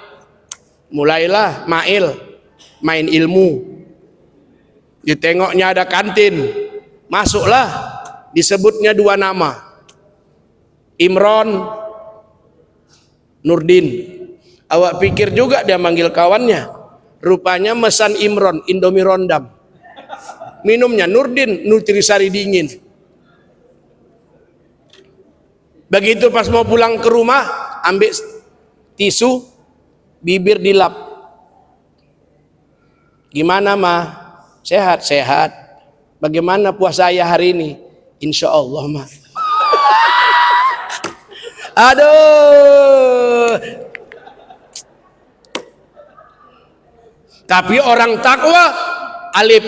mulailah main ilmu. Ditengoknya ada kantin, masuklah, disebutnya dua nama, Imron, Nurdin. Awak pikir juga dia manggil kawannya, rupanya mesan Imron, Indomie Rondam. Minumnya Nurdin, Nutrisari dingin. Begitu pas mau pulang ke rumah, ambil tisu, bibir dilap. Gimana mah? Sehat, sehat. Bagaimana puasa saya hari ini? Insya Allah mah. Aduh. Tapi orang takwa, alif,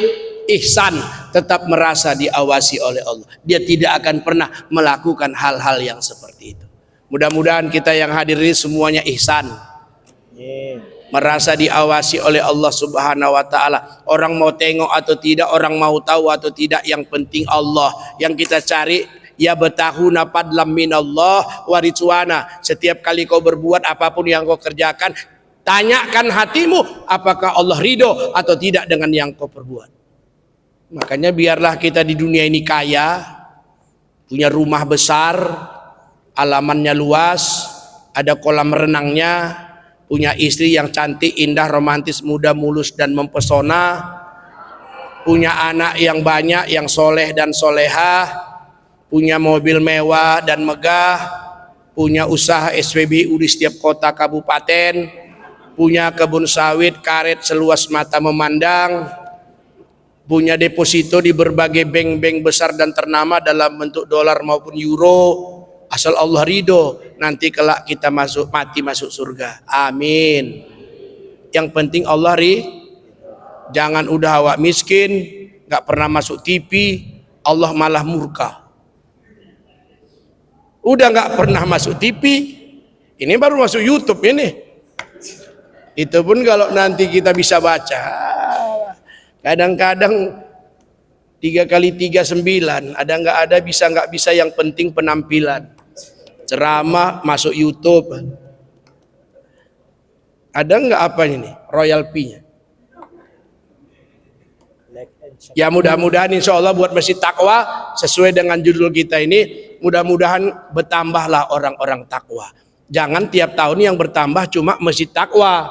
ihsan, tetap merasa diawasi oleh Allah. Dia tidak akan pernah melakukan hal-hal yang seperti itu. Mudah-mudahan kita yang hadir ini semuanya ihsan, merasa diawasi oleh Allah Subhanahu wa ta'ala. Orang mau tengok atau tidak, orang mau tahu atau tidak, yang penting Allah. Yang kita cari, ya betahuna padlam minallah waridwana. Setiap kali kau berbuat apapun yang kau kerjakan, tanyakan hatimu apakah Allah ridho atau tidak dengan yang kau perbuat. Makanya biarlah kita di dunia ini kaya, punya rumah besar, alamannya luas, ada kolam renangnya, punya istri yang cantik, indah, romantis, muda, mulus dan mempesona, punya anak yang banyak, yang soleh dan solehah, punya mobil mewah dan megah, punya usaha SPBU di setiap kota kabupaten, punya kebun sawit karet seluas mata memandang, punya deposito di berbagai bank-bank besar dan ternama dalam bentuk dolar maupun euro, asal Allah ridho, nanti kelak kita mati masuk surga. Amin. Yang penting Allah jangan udah awak miskin, nggak pernah masuk TV, Allah malah murka. Udah nggak pernah masuk TV, ini baru masuk YouTube ini. Itu pun kalau nanti kita bisa baca. Kadang-kadang 3 kali 3 9, ada nggak bisa, yang penting penampilan. Ceramah masuk YouTube. Ada nggak apa ini royalty-nya? Ya mudah-mudahan insya Allah buat Masjid Takwa sesuai dengan judul kita ini, mudah-mudahan bertambahlah orang-orang takwa. Jangan tiap tahun yang bertambah cuma Masjid Takwa.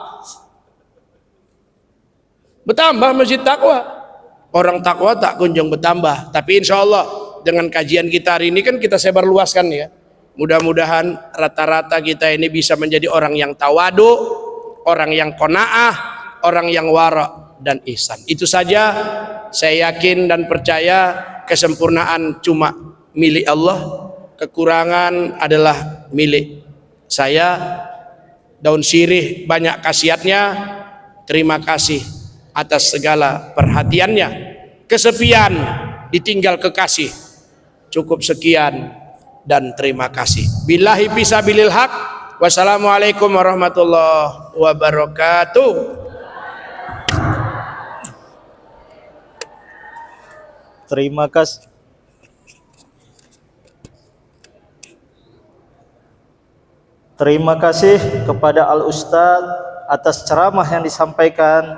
Bertambah Masjid Takwa, orang takwa tak kunjung bertambah. Tapi insya Allah dengan kajian kita hari ini kan kita sebar luaskan ya. Mudah-mudahan rata-rata kita ini bisa menjadi orang yang tawadu, orang yang qanaah, orang yang wara dan ihsan. Itu saja. Saya yakin dan percaya kesempurnaan cuma milik Allah, kekurangan adalah milik saya. Daun sirih banyak khasiatnya. Terima kasih atas segala perhatiannya. Kesepian ditinggal kekasih. Cukup sekian dan terima kasih. Billahi fisabilil haq. Wassalamualaikum warahmatullahi wabarakatuh. Terima kasih. Terima kasih kepada Al-Ustadz atas ceramah yang disampaikan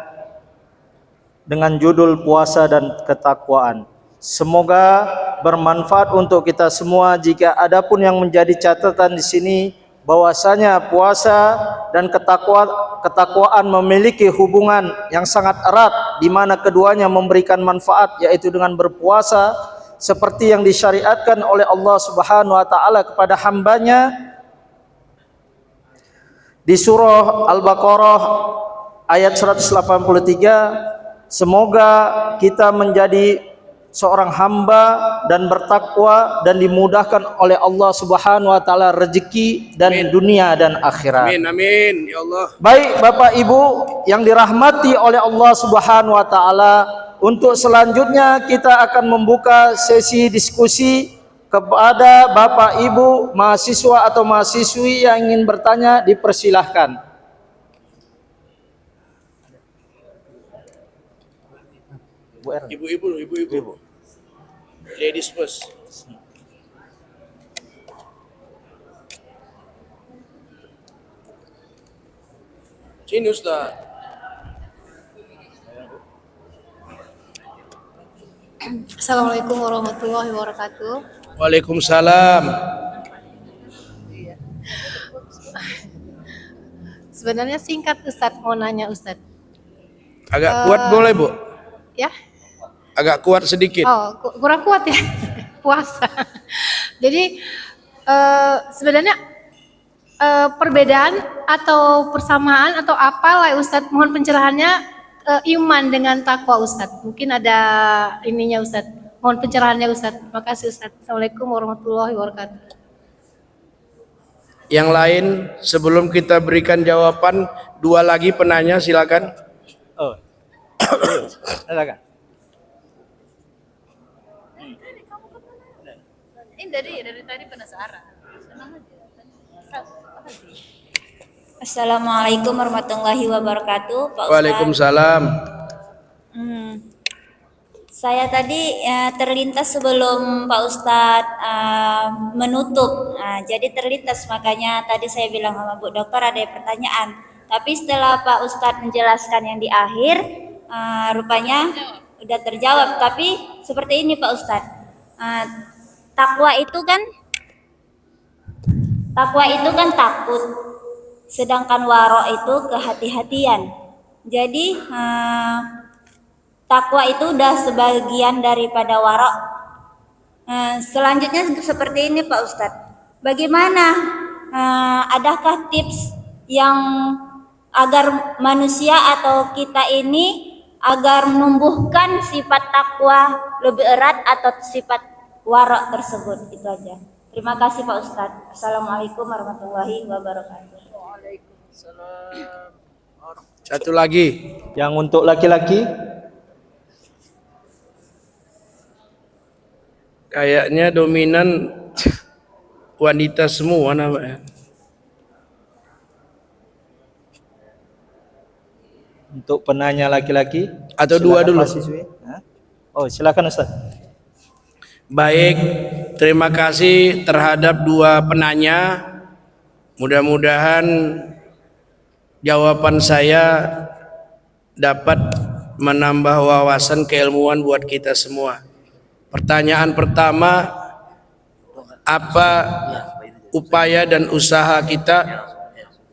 dengan judul puasa dan ketakwaan. Semoga bermanfaat untuk kita semua. Jika ada pun yang menjadi catatan di sini bahwasanya puasa dan ketakwaan memiliki hubungan yang sangat erat, di mana keduanya memberikan manfaat, yaitu dengan berpuasa seperti yang disyariatkan oleh Allah Subhanahu wa taala kepada hambanya di surah Al-Baqarah ayat 183. Semoga kita menjadi seorang hamba dan bertakwa dan dimudahkan oleh Allah Subhanahu wa taala rezeki dan amin. Dunia dan akhirat. Amin amin ya Allah. Baik Bapak Ibu yang dirahmati oleh Allah Subhanahu wa taala, untuk selanjutnya kita akan membuka sesi diskusi kepada Bapak Ibu mahasiswa atau mahasiswi yang ingin bertanya, dipersilahkan. Ibu. Ladies first. Sini Ustaz. Assalamualaikum warahmatullahi wabarakatuh. Waalaikumsalam. Sebenarnya singkat Ustadz, mau nanya Ustadz. Agak kuat boleh Bu? Ya? Agak kuat sedikit. Oh, kurang kuat ya puasa. Jadi sebenarnya perbedaan atau persamaan atau apa lah Ustadz, mohon pencerahannya, iman dengan takwa Ustadz. Mungkin ada ininya Ustadz. Mohon pencerahannya Ustadz. Terima kasih Ustadz. Assalamualaikum warahmatullahi wabarakatuh. Yang lain sebelum kita berikan jawaban, 2 lagi penanya silakan. Oh. Silakan. Ini dari tadi penasaran. Assalamualaikum warahmatullahi wabarakatuh, Pak Ustadz. Waalaikumsalam. Saya tadi terlintas sebelum Pak Ustadz menutup, jadi terlintas, makanya tadi saya bilang sama Bu Dokter ada pertanyaan. Tapi setelah Pak Ustadz menjelaskan yang di akhir, rupanya udah terjawab. Tapi seperti ini Pak Ustadz, takwa itu kan Takwa itu kan takut, sedangkan waro itu kehati-hatian. Jadi takwa itu udah sebagian daripada waro. Selanjutnya seperti ini Pak Ustadz. Bagaimana? Adakah tips yang agar manusia atau kita ini agar menumbuhkan sifat takwa lebih erat atau sifat wara tersebut? Itu aja. Terima kasih Pak Ustadz. Assalamualaikum warahmatullahi wabarakatuh. Satu lagi. Yang untuk laki-laki, Kayaknya dominan wanita semua namanya. untuk penanya laki-laki Atau dua silakan dulu. mahasiswi. Hah? Oh, silakan Ustaz. Baik, terima kasih terhadap dua penanya. Mudah-mudahan jawaban saya dapat menambah wawasan keilmuan buat kita semua. Pertanyaan pertama, apa upaya dan usaha kita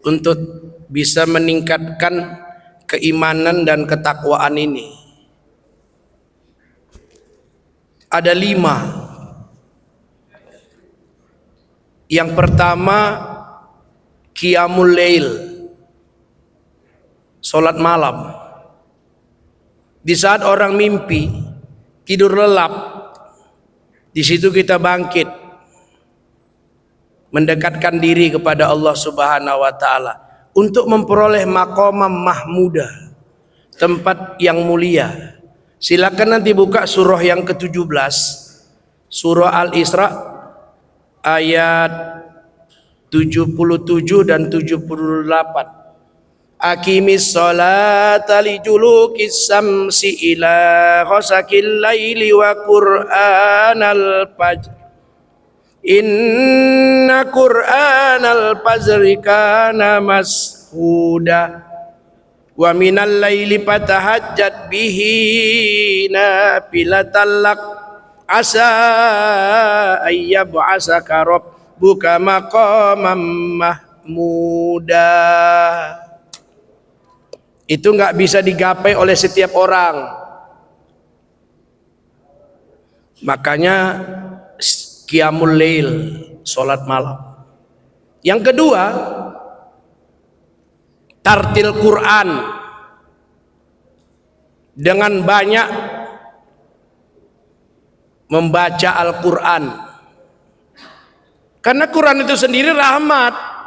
untuk bisa meningkatkan keimanan dan ketakwaan ini? Ada 5. Yang pertama, qiyamul lail, salat malam. Di saat orang mimpi, tidur lelap, di situ kita bangkit, mendekatkan diri kepada Allah Subhanahu wa taala untuk memperoleh maqamah mahmudah, tempat yang mulia. Silakan nanti buka surah yang ke-17, surah Al-Isra ayat 77 dan 78. Aqimis sholata lijulukis samsi ila ghasakil laili wa qur'anal fajr. Inna qur'anal fajri kana mashuda. Wa minal laili fatahajjat bihi nafilatan lak asa ayyab'asaka rabbuka maqamam mahmuda. Itu nggak bisa digapai oleh setiap orang. Makanya qiyamul lail, salat malam. Yang kedua, tartil Quran, dengan banyak membaca Al-Quran, karena Quran itu sendiri rahmat.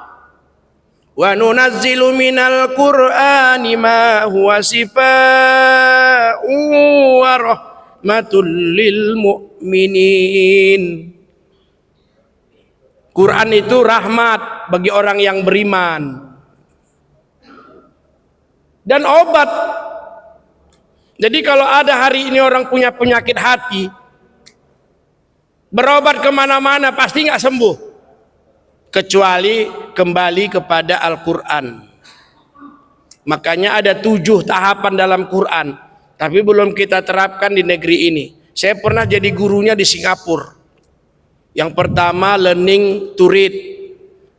Wa nunazzilu minal Qur'ani ma huwa shifaa'un wa rahmatul lil mu'minin. Quran itu rahmat bagi orang yang beriman dan obat. Jadi kalau ada hari ini orang punya penyakit hati, berobat kemana-mana pasti nggak sembuh, kecuali kembali kepada Al-Quran. Makanya ada 7 tahapan dalam Quran, tapi belum kita terapkan di negeri ini. Saya pernah jadi gurunya di Singapura. Yang pertama, learning to read,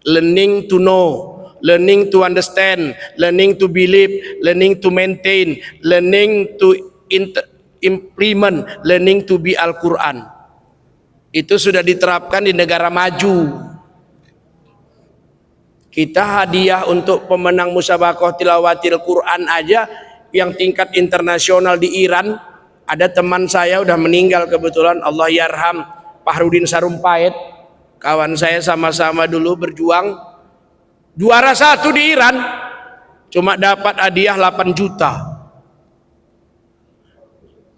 learning to know, learning to understand, learning to believe, learning to maintain, learning to implement, learning to be Al-Quran. Itu sudah diterapkan di negara maju. Kita hadiah untuk pemenang musabaqah tilawatil Quran aja yang tingkat internasional di Iran. Ada teman saya udah meninggal kebetulan, Allah yarham, Fahrudin Sarumpait, kawan saya, sama-sama dulu berjuang, juara 1 di Iran, cuma dapat hadiah 8 juta.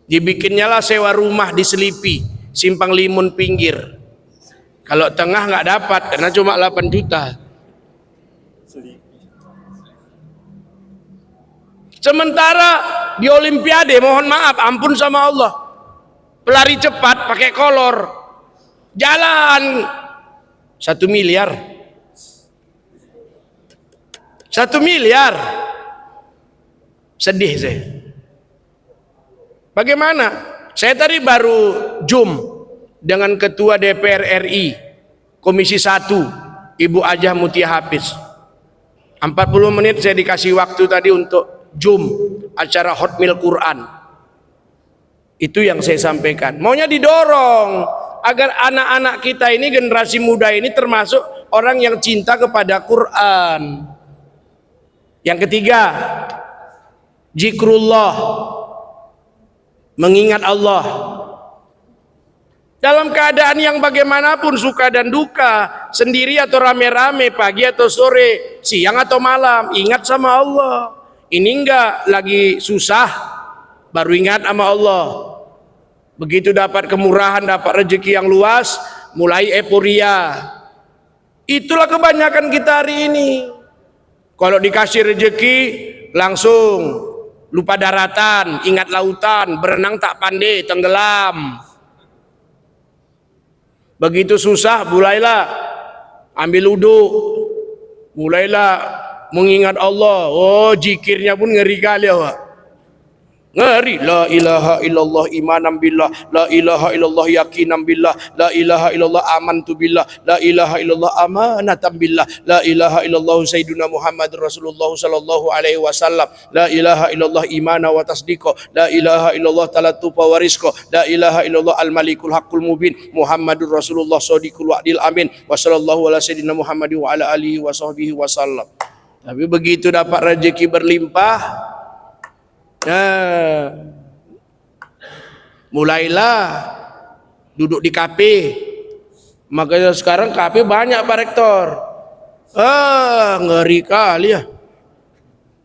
Dibikinnya lah sewa rumah di Selipi, Simpang Limun pinggir. Kalau tengah nggak dapat karena cuma 8 juta. Sementara di Olimpiade, mohon maaf, ampun sama Allah, pelari cepat pakai kolor, jalan 1 miliar. 1 miliar. Sedih saya. Bagaimana? Saya tadi baru Zoom dengan Ketua DPR RI Komisi 1 Ibu Ajah Mutia Hafiz. 40 menit saya dikasih waktu tadi untuk Zoom acara Hotmail Quran. Itu yang saya sampaikan. Maunya didorong agar anak-anak kita ini, generasi muda ini termasuk orang yang cinta kepada Quran. Yang ketiga, zikrullah, mengingat Allah. Dalam keadaan yang bagaimanapun, suka dan duka, sendiri atau rame-rame, pagi atau sore, siang atau malam, ingat sama Allah. Ini enggak lagi susah, baru ingat sama Allah. Begitu dapat kemurahan, dapat rezeki yang luas, mulai euforia. Itulah kebanyakan kita hari ini. Kalau dikasih rezeki, langsung lupa daratan, ingat lautan, berenang tak pandai, tenggelam. Begitu susah, mulailah ambil wudu, mulailah mengingat Allah. Oh, zikirnya pun ngeri kali awak. Ngeri. La ilaha illallah imanam billah, la ilaha illallah yakinam billah, la ilaha illallah amantu billah, la ilaha illallah amanatam billah, la ilaha illallah sayyiduna Muhammadur Rasulullah sallallahu alaihi wasallam, la ilaha illallah imana wa tasdiqo, la ilaha illallah talatufa wa rizqo, la ilaha illallah al-malikul haqqul mubin, Muhammadur Rasulullah shadiqul wa'dil amin, wa sallallahu ala sayyidina Muhammadin wa ala alihi wa sahbihi wasallam. Tapi begitu dapat rezeki berlimpah, nah, mulailah duduk di kafe. Makanya sekarang kafe banyak Pak Rektor. Ngeri kali ya.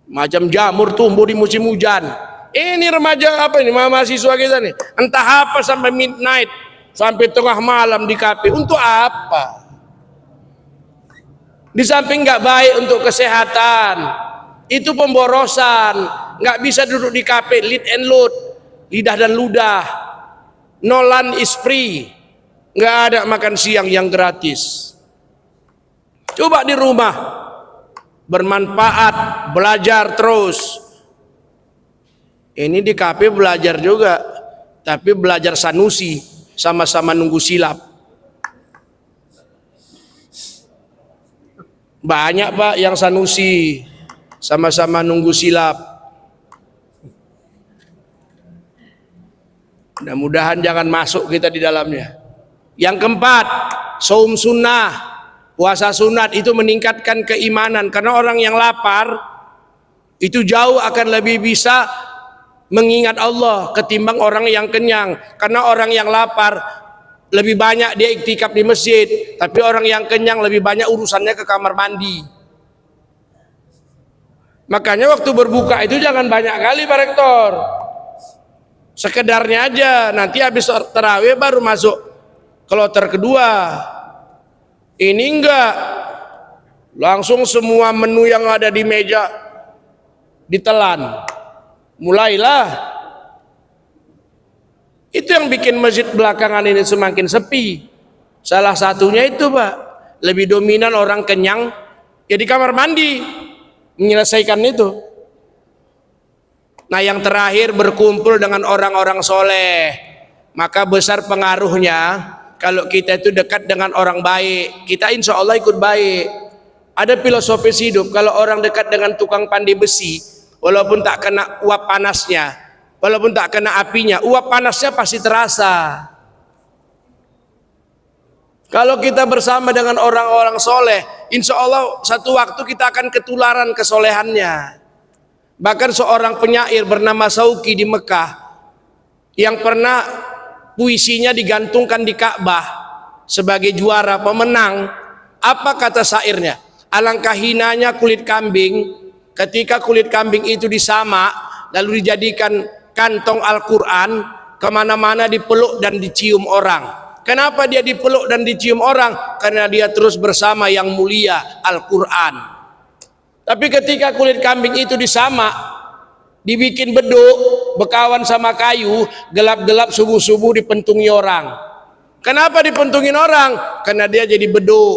Macam jamur tumbuh di musim hujan. Ini remaja apa ini, mahasiswa kita nih, entah apa sampai midnight, sampai tengah malam di kafe. Untuk apa? Di samping nggak baik untuk kesehatan, itu pemborosan. Nggak bisa duduk di kafe, lead and load, lidah dan ludah. No lunch is free. Nggak ada makan siang yang gratis. Coba di rumah, bermanfaat, belajar terus. Ini di kafe belajar juga, tapi belajar Sanusi, sama-sama nunggu silap. Banyak Pak yang Sanusi, sama-sama nunggu silap. Mudah-mudahan jangan masuk kita di dalamnya. Yang keempat, saum sunnah, puasa sunat, itu meningkatkan keimanan. Karena orang yang lapar itu jauh akan lebih bisa mengingat Allah ketimbang orang yang kenyang. Karena orang yang lapar lebih banyak dia iktikaf di masjid, tapi orang yang kenyang lebih banyak urusannya ke kamar mandi. Makanya waktu berbuka itu jangan banyak kali Pak Rektor. Sekedarnya aja, nanti habis tarawih baru masuk kloter kedua. Ini enggak, langsung semua menu yang ada di meja ditelan. Mulailah. Itu yang bikin masjid belakangan ini semakin sepi. Salah satunya itu Pak, lebih dominan orang kenyang ya di kamar mandi menyelesaikan itu. Nah yang terakhir, berkumpul dengan orang-orang soleh. Maka besar pengaruhnya kalau kita itu dekat dengan orang baik, kita insya Allah ikut baik. Ada filosofis hidup, kalau orang dekat dengan tukang pandai besi, walaupun tak kena uap panasnya, walaupun tak kena apinya, uap panasnya pasti terasa. Kalau kita bersama dengan orang-orang soleh, insya Allah satu waktu kita akan ketularan kesolehannya. Bahkan seorang penyair bernama Sauki di Mekah yang pernah puisinya digantungkan di Ka'bah sebagai juara pemenang, apa kata syairnya? Alangkah hinanya kulit kambing ketika kulit kambing itu disamak lalu dijadikan kantong Al-Quran, kemana-mana dipeluk dan dicium orang. Kenapa dia dipeluk dan dicium orang? Karena dia terus bersama yang mulia, Al-Quran. Tapi ketika kulit kambing itu disamak, dibikin beduk, bekawan sama kayu, gelap-gelap subuh-subuh dipentungi orang. Kenapa dipentungin orang? Karena dia jadi beduk.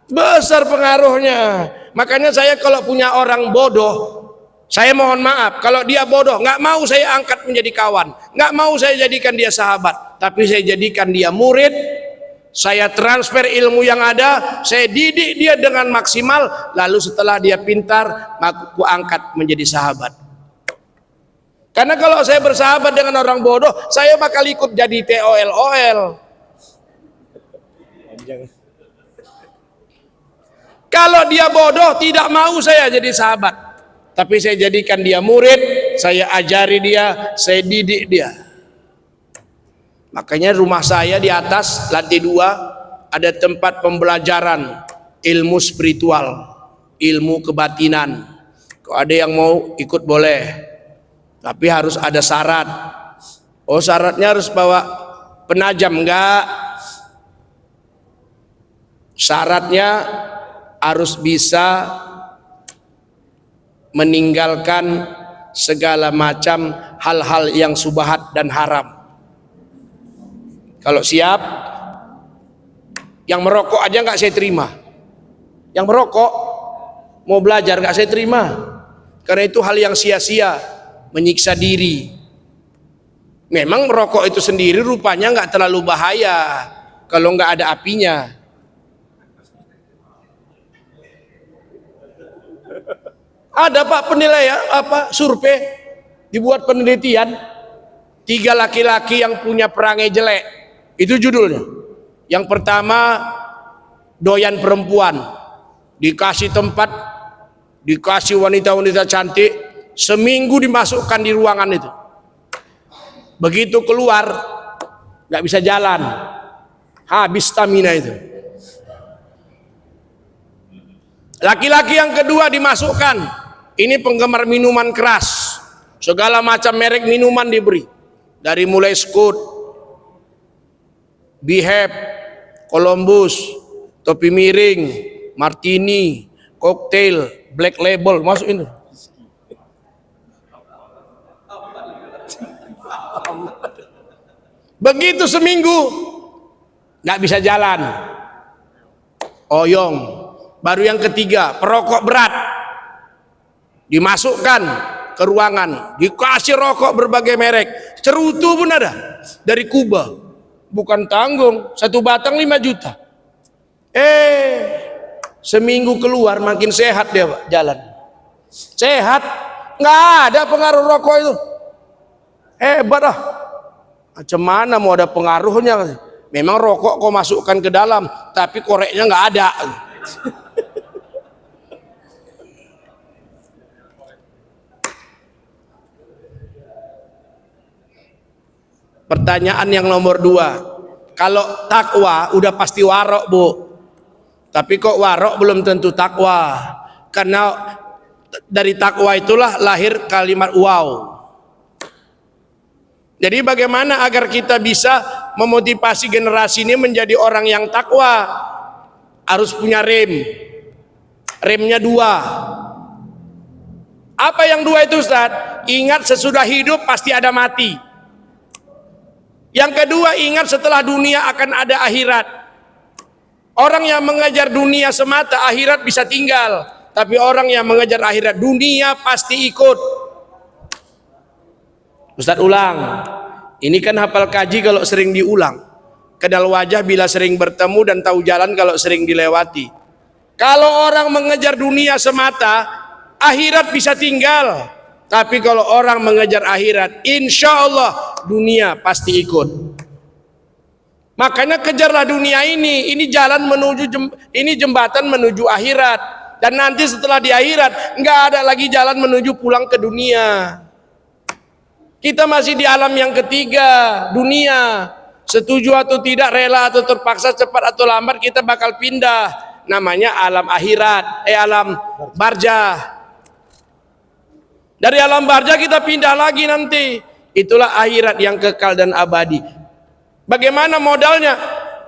Besar pengaruhnya. Makanya saya kalau punya orang bodoh, saya mohon maaf. Kalau dia bodoh, nggak mau saya angkat menjadi kawan, nggak mau saya jadikan dia sahabat, tapi saya jadikan dia murid, Saya transfer ilmu yang ada, saya didik dia dengan maksimal, lalu setelah dia pintar, aku angkat menjadi sahabat. Karena kalau saya bersahabat dengan orang bodoh, saya bakal ikut jadi TOL-OL. Kalau dia bodoh, tidak mau saya jadi sahabat. Tapi saya jadikan dia murid, saya ajari dia, saya didik dia. Makanya rumah saya di atas lantai 2 ada tempat pembelajaran ilmu spiritual, ilmu kebatinan. Kalau ada yang mau ikut boleh, tapi harus ada syarat. Oh, syaratnya harus bawa penajam, enggak. Syaratnya harus bisa meninggalkan segala macam hal-hal yang subhat dan haram. Kalau siap, yang merokok aja nggak saya terima. Yang merokok mau belajar nggak saya terima, karena itu hal yang sia-sia, menyiksa diri. Memang merokok itu sendiri rupanya nggak terlalu bahaya kalau nggak ada apinya. Ada Pak penilaian survei, dibuat penelitian 3 laki-laki yang punya perangai jelek. Itu judulnya. Yang pertama, doyan perempuan, dikasih tempat, dikasih wanita-wanita cantik, seminggu dimasukkan di ruangan itu. Begitu keluar, nggak bisa jalan, habis stamina itu. Laki-laki yang kedua dimasukkan, ini penggemar minuman keras, segala macam merek minuman diberi, dari mulai Scoot, Behave, Columbus, topi miring, martini, koktail, black label, masukin. Begitu seminggu nggak bisa jalan, oyong. Baru yang ketiga, perokok berat, dimasukkan ke ruangan, dikasih rokok berbagai merek, cerutu pun ada dari Kuba. Bukan tanggung, 1 batang 5 juta. Seminggu keluar makin sehat dia Pak, jalan. Sehat, nggak ada pengaruh rokok itu. Hebat ah. Macam mana mau ada pengaruhnya? Memang rokok kau masukkan ke dalam, tapi koreknya nggak ada. Pertanyaan yang nomor 2, kalau takwa udah pasti warok Bu, tapi kok warok belum tentu takwa, karena dari takwa itulah lahir kalimat wow. Jadi bagaimana agar kita bisa memotivasi generasi ini menjadi orang yang takwa? Harus punya remnya 2. Apa yang 2 itu Ustaz? Ingat sesudah hidup pasti ada mati. Yang kedua, ingat setelah dunia akan ada akhirat. Orang yang mengejar dunia semata, akhirat bisa tinggal. Tapi orang yang mengejar akhirat, dunia pasti ikut. Ustaz ulang. Ini kan hafal kaji kalau sering diulang. Kenal wajah bila sering bertemu, dan tahu jalan kalau sering dilewati. Kalau orang mengejar dunia semata, akhirat bisa tinggal. Tapi kalau orang mengejar akhirat, insya Allah dunia pasti ikut. Makanya kejarlah dunia ini jalan menuju ini jembatan menuju akhirat. Dan nanti setelah di akhirat nggak ada lagi jalan menuju pulang ke dunia. Kita masih di alam yang ketiga, dunia. Setuju atau tidak, rela atau terpaksa, cepat atau lambat kita bakal pindah. Namanya alam akhirat, alam barzah. Dari alam barzah kita pindah lagi nanti. Itulah akhirat yang kekal dan abadi. Bagaimana modalnya?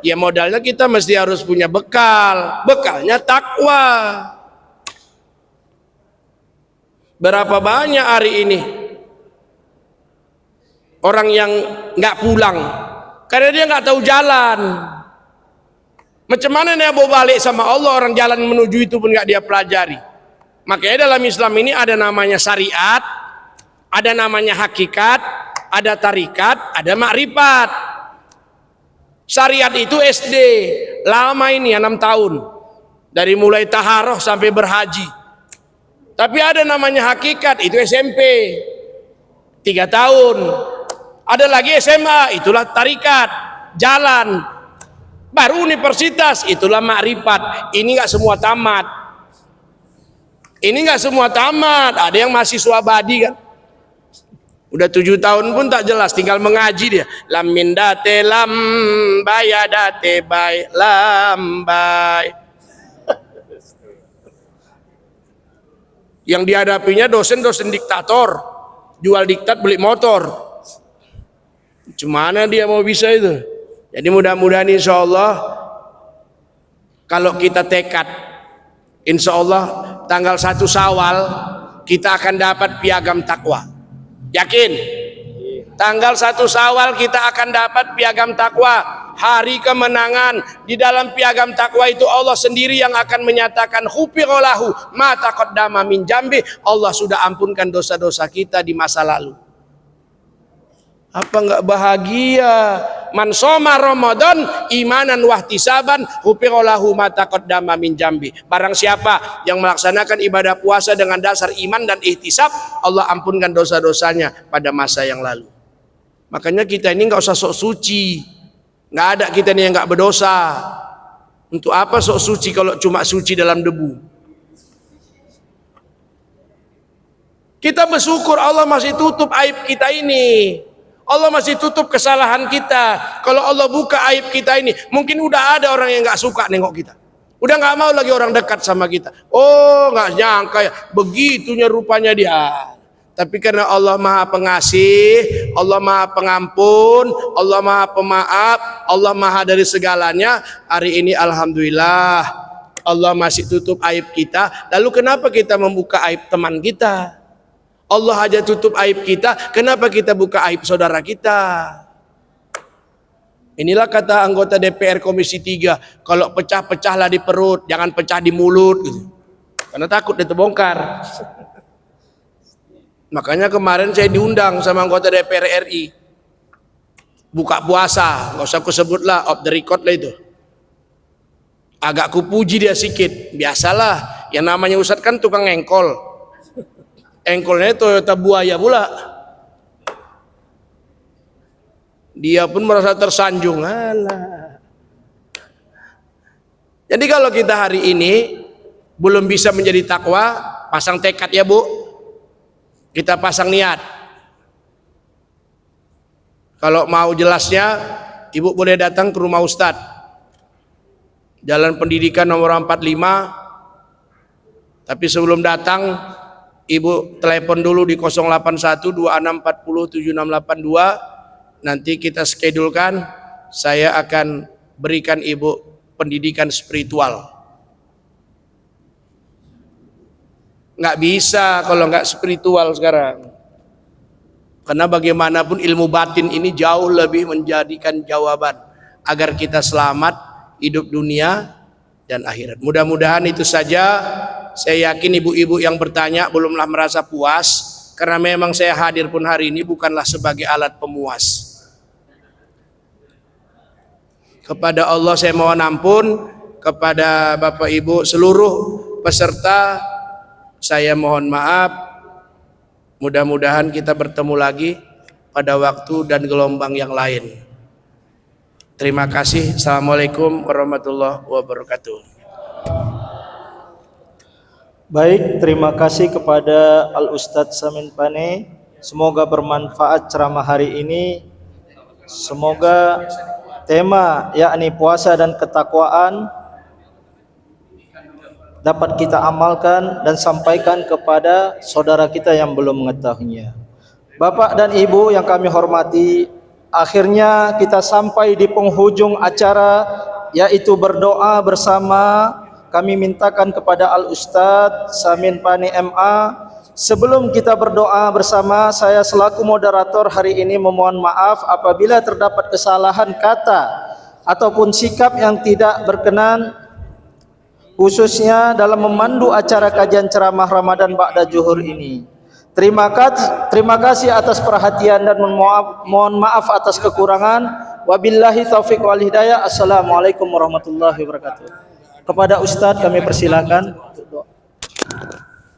Ya modalnya kita mesti harus punya bekal. Bekalnya takwa. Berapa banyak hari ini orang yang nggak pulang karena dia nggak tahu jalan. Macam mana dia mau balik sama Allah, orang jalan menuju itu pun nggak dia pelajari. Makanya dalam Islam ini ada namanya syariat, ada namanya hakikat, ada tarikat, ada makrifat. Syariat itu SD, lama ini 6 tahun. Dari mulai taharoh sampai berhaji. Tapi ada namanya hakikat, itu SMP. 3 tahun. Ada lagi SMA, itulah tarikat, jalan. Baru universitas, itulah makrifat. Ini enggak semua tamat. Ini enggak semua tamat. Ada yang mahasiswa abadi kan. Udah 7 tahun pun tak jelas, tinggal mengaji dia. Lam min date lam baya date bay lam bay. Yang dihadapinya dosen-dosen diktator, jual diktat beli motor. Cumana dia mau bisa itu? Jadi mudah-mudahan insya Allah kalau kita tekad, insya Allah tanggal 1 Syawal kita akan dapat piagam takwa. Yakin? Tanggal 1 Syawal kita akan dapat piagam takwa, hari kemenangan. Di dalam piagam takwa itu Allah sendiri yang akan menyatakan hufirolahu ma taqaddama min jambi. Allah sudah ampunkan dosa-dosa kita di masa lalu. Apa enggak bahagia? Man shoma Ramadan imanan wahtisaban hufirolahu ma taqaddama min jambi. Barang siapa yang melaksanakan ibadah puasa dengan dasar iman dan ihtisab, Allah ampunkan dosa-dosanya pada masa yang lalu. Makanya kita ini enggak usah sok suci. Enggak ada kita ini yang enggak berdosa. Untuk apa sok suci kalau cuma suci dalam debu? Kita bersyukur Allah masih tutup aib kita ini. Allah masih tutup kesalahan kita. Kalau Allah buka aib kita ini, mungkin udah ada orang yang nggak suka nengok kita. Udah nggak mau lagi orang dekat sama kita. Oh, nggak nyangka ya, begitunya rupanya dia. Tapi karena Allah Maha Pengasih, Allah Maha Pengampun, Allah Maha Pemaaf, Allah Maha dari segalanya. Hari ini alhamdulillah Allah masih tutup aib kita. Lalu kenapa kita membuka aib teman kita? Allah aja tutup aib kita, kenapa kita buka aib saudara kita? Inilah kata anggota DPR Komisi 3, kalau pecah-pecahlah di perut, jangan pecah di mulut gitu. Karena takut dia terbongkar. Makanya kemarin saya diundang sama anggota DPR RI. Buka puasa, nggak usah aku sebutlah, off the record lah itu. Agak kupuji dia sikit, biasalah, yang namanya Ustadz kan tukang engkol. Engkolnya Toyota Buaya pula. Dia pun merasa tersanjung. Alah. Jadi kalau kita hari ini belum bisa menjadi takwa, pasang tekad ya Bu. Kita pasang niat. Kalau mau jelasnya, Ibu boleh datang ke rumah Ustadz. Jalan Pendidikan nomor 45. Tapi sebelum datang, Ibu telepon dulu di 08126407682. Nanti kita schedulekan, saya akan berikan Ibu pendidikan spiritual. Nggak bisa kalau nggak spiritual sekarang. Karena bagaimanapun ilmu batin ini jauh lebih menjadikan jawaban agar kita selamat hidup dunia dan akhirat. Mudah-mudahan itu saja. Saya yakin ibu-ibu yang bertanya belumlah merasa puas, karena memang saya hadir pun hari ini bukanlah sebagai alat pemuas. Kepada Allah saya mohon ampun, kepada Bapak Ibu seluruh peserta saya mohon maaf. Mudah-mudahan kita bertemu lagi pada waktu dan gelombang yang lain. Terima kasih. Assalamualaikum warahmatullahi wabarakatuh. Baik, terima kasih kepada Al-Ustadz Samin Pane. Semoga bermanfaat ceramah hari ini. Semoga tema yakni puasa dan ketakwaan dapat kita amalkan dan sampaikan kepada saudara kita yang belum mengetahuinya. Bapak dan Ibu yang kami hormati, akhirnya kita sampai di penghujung acara, yaitu berdoa bersama. Kami mintakan kepada Al-Ustadz Samin Pane MA. Sebelum kita berdoa bersama, saya selaku moderator hari ini memohon maaf apabila terdapat kesalahan kata ataupun sikap yang tidak berkenan, khususnya dalam memandu acara kajian ceramah Ramadan Ba'da Zuhur ini. Terima kasih atas perhatian dan mohon maaf atas kekurangan. Wabillahi taufiq wal hidayah. Assalamualaikum warahmatullahi wabarakatuh. Kepada Ustadz kami persilakan untuk doa.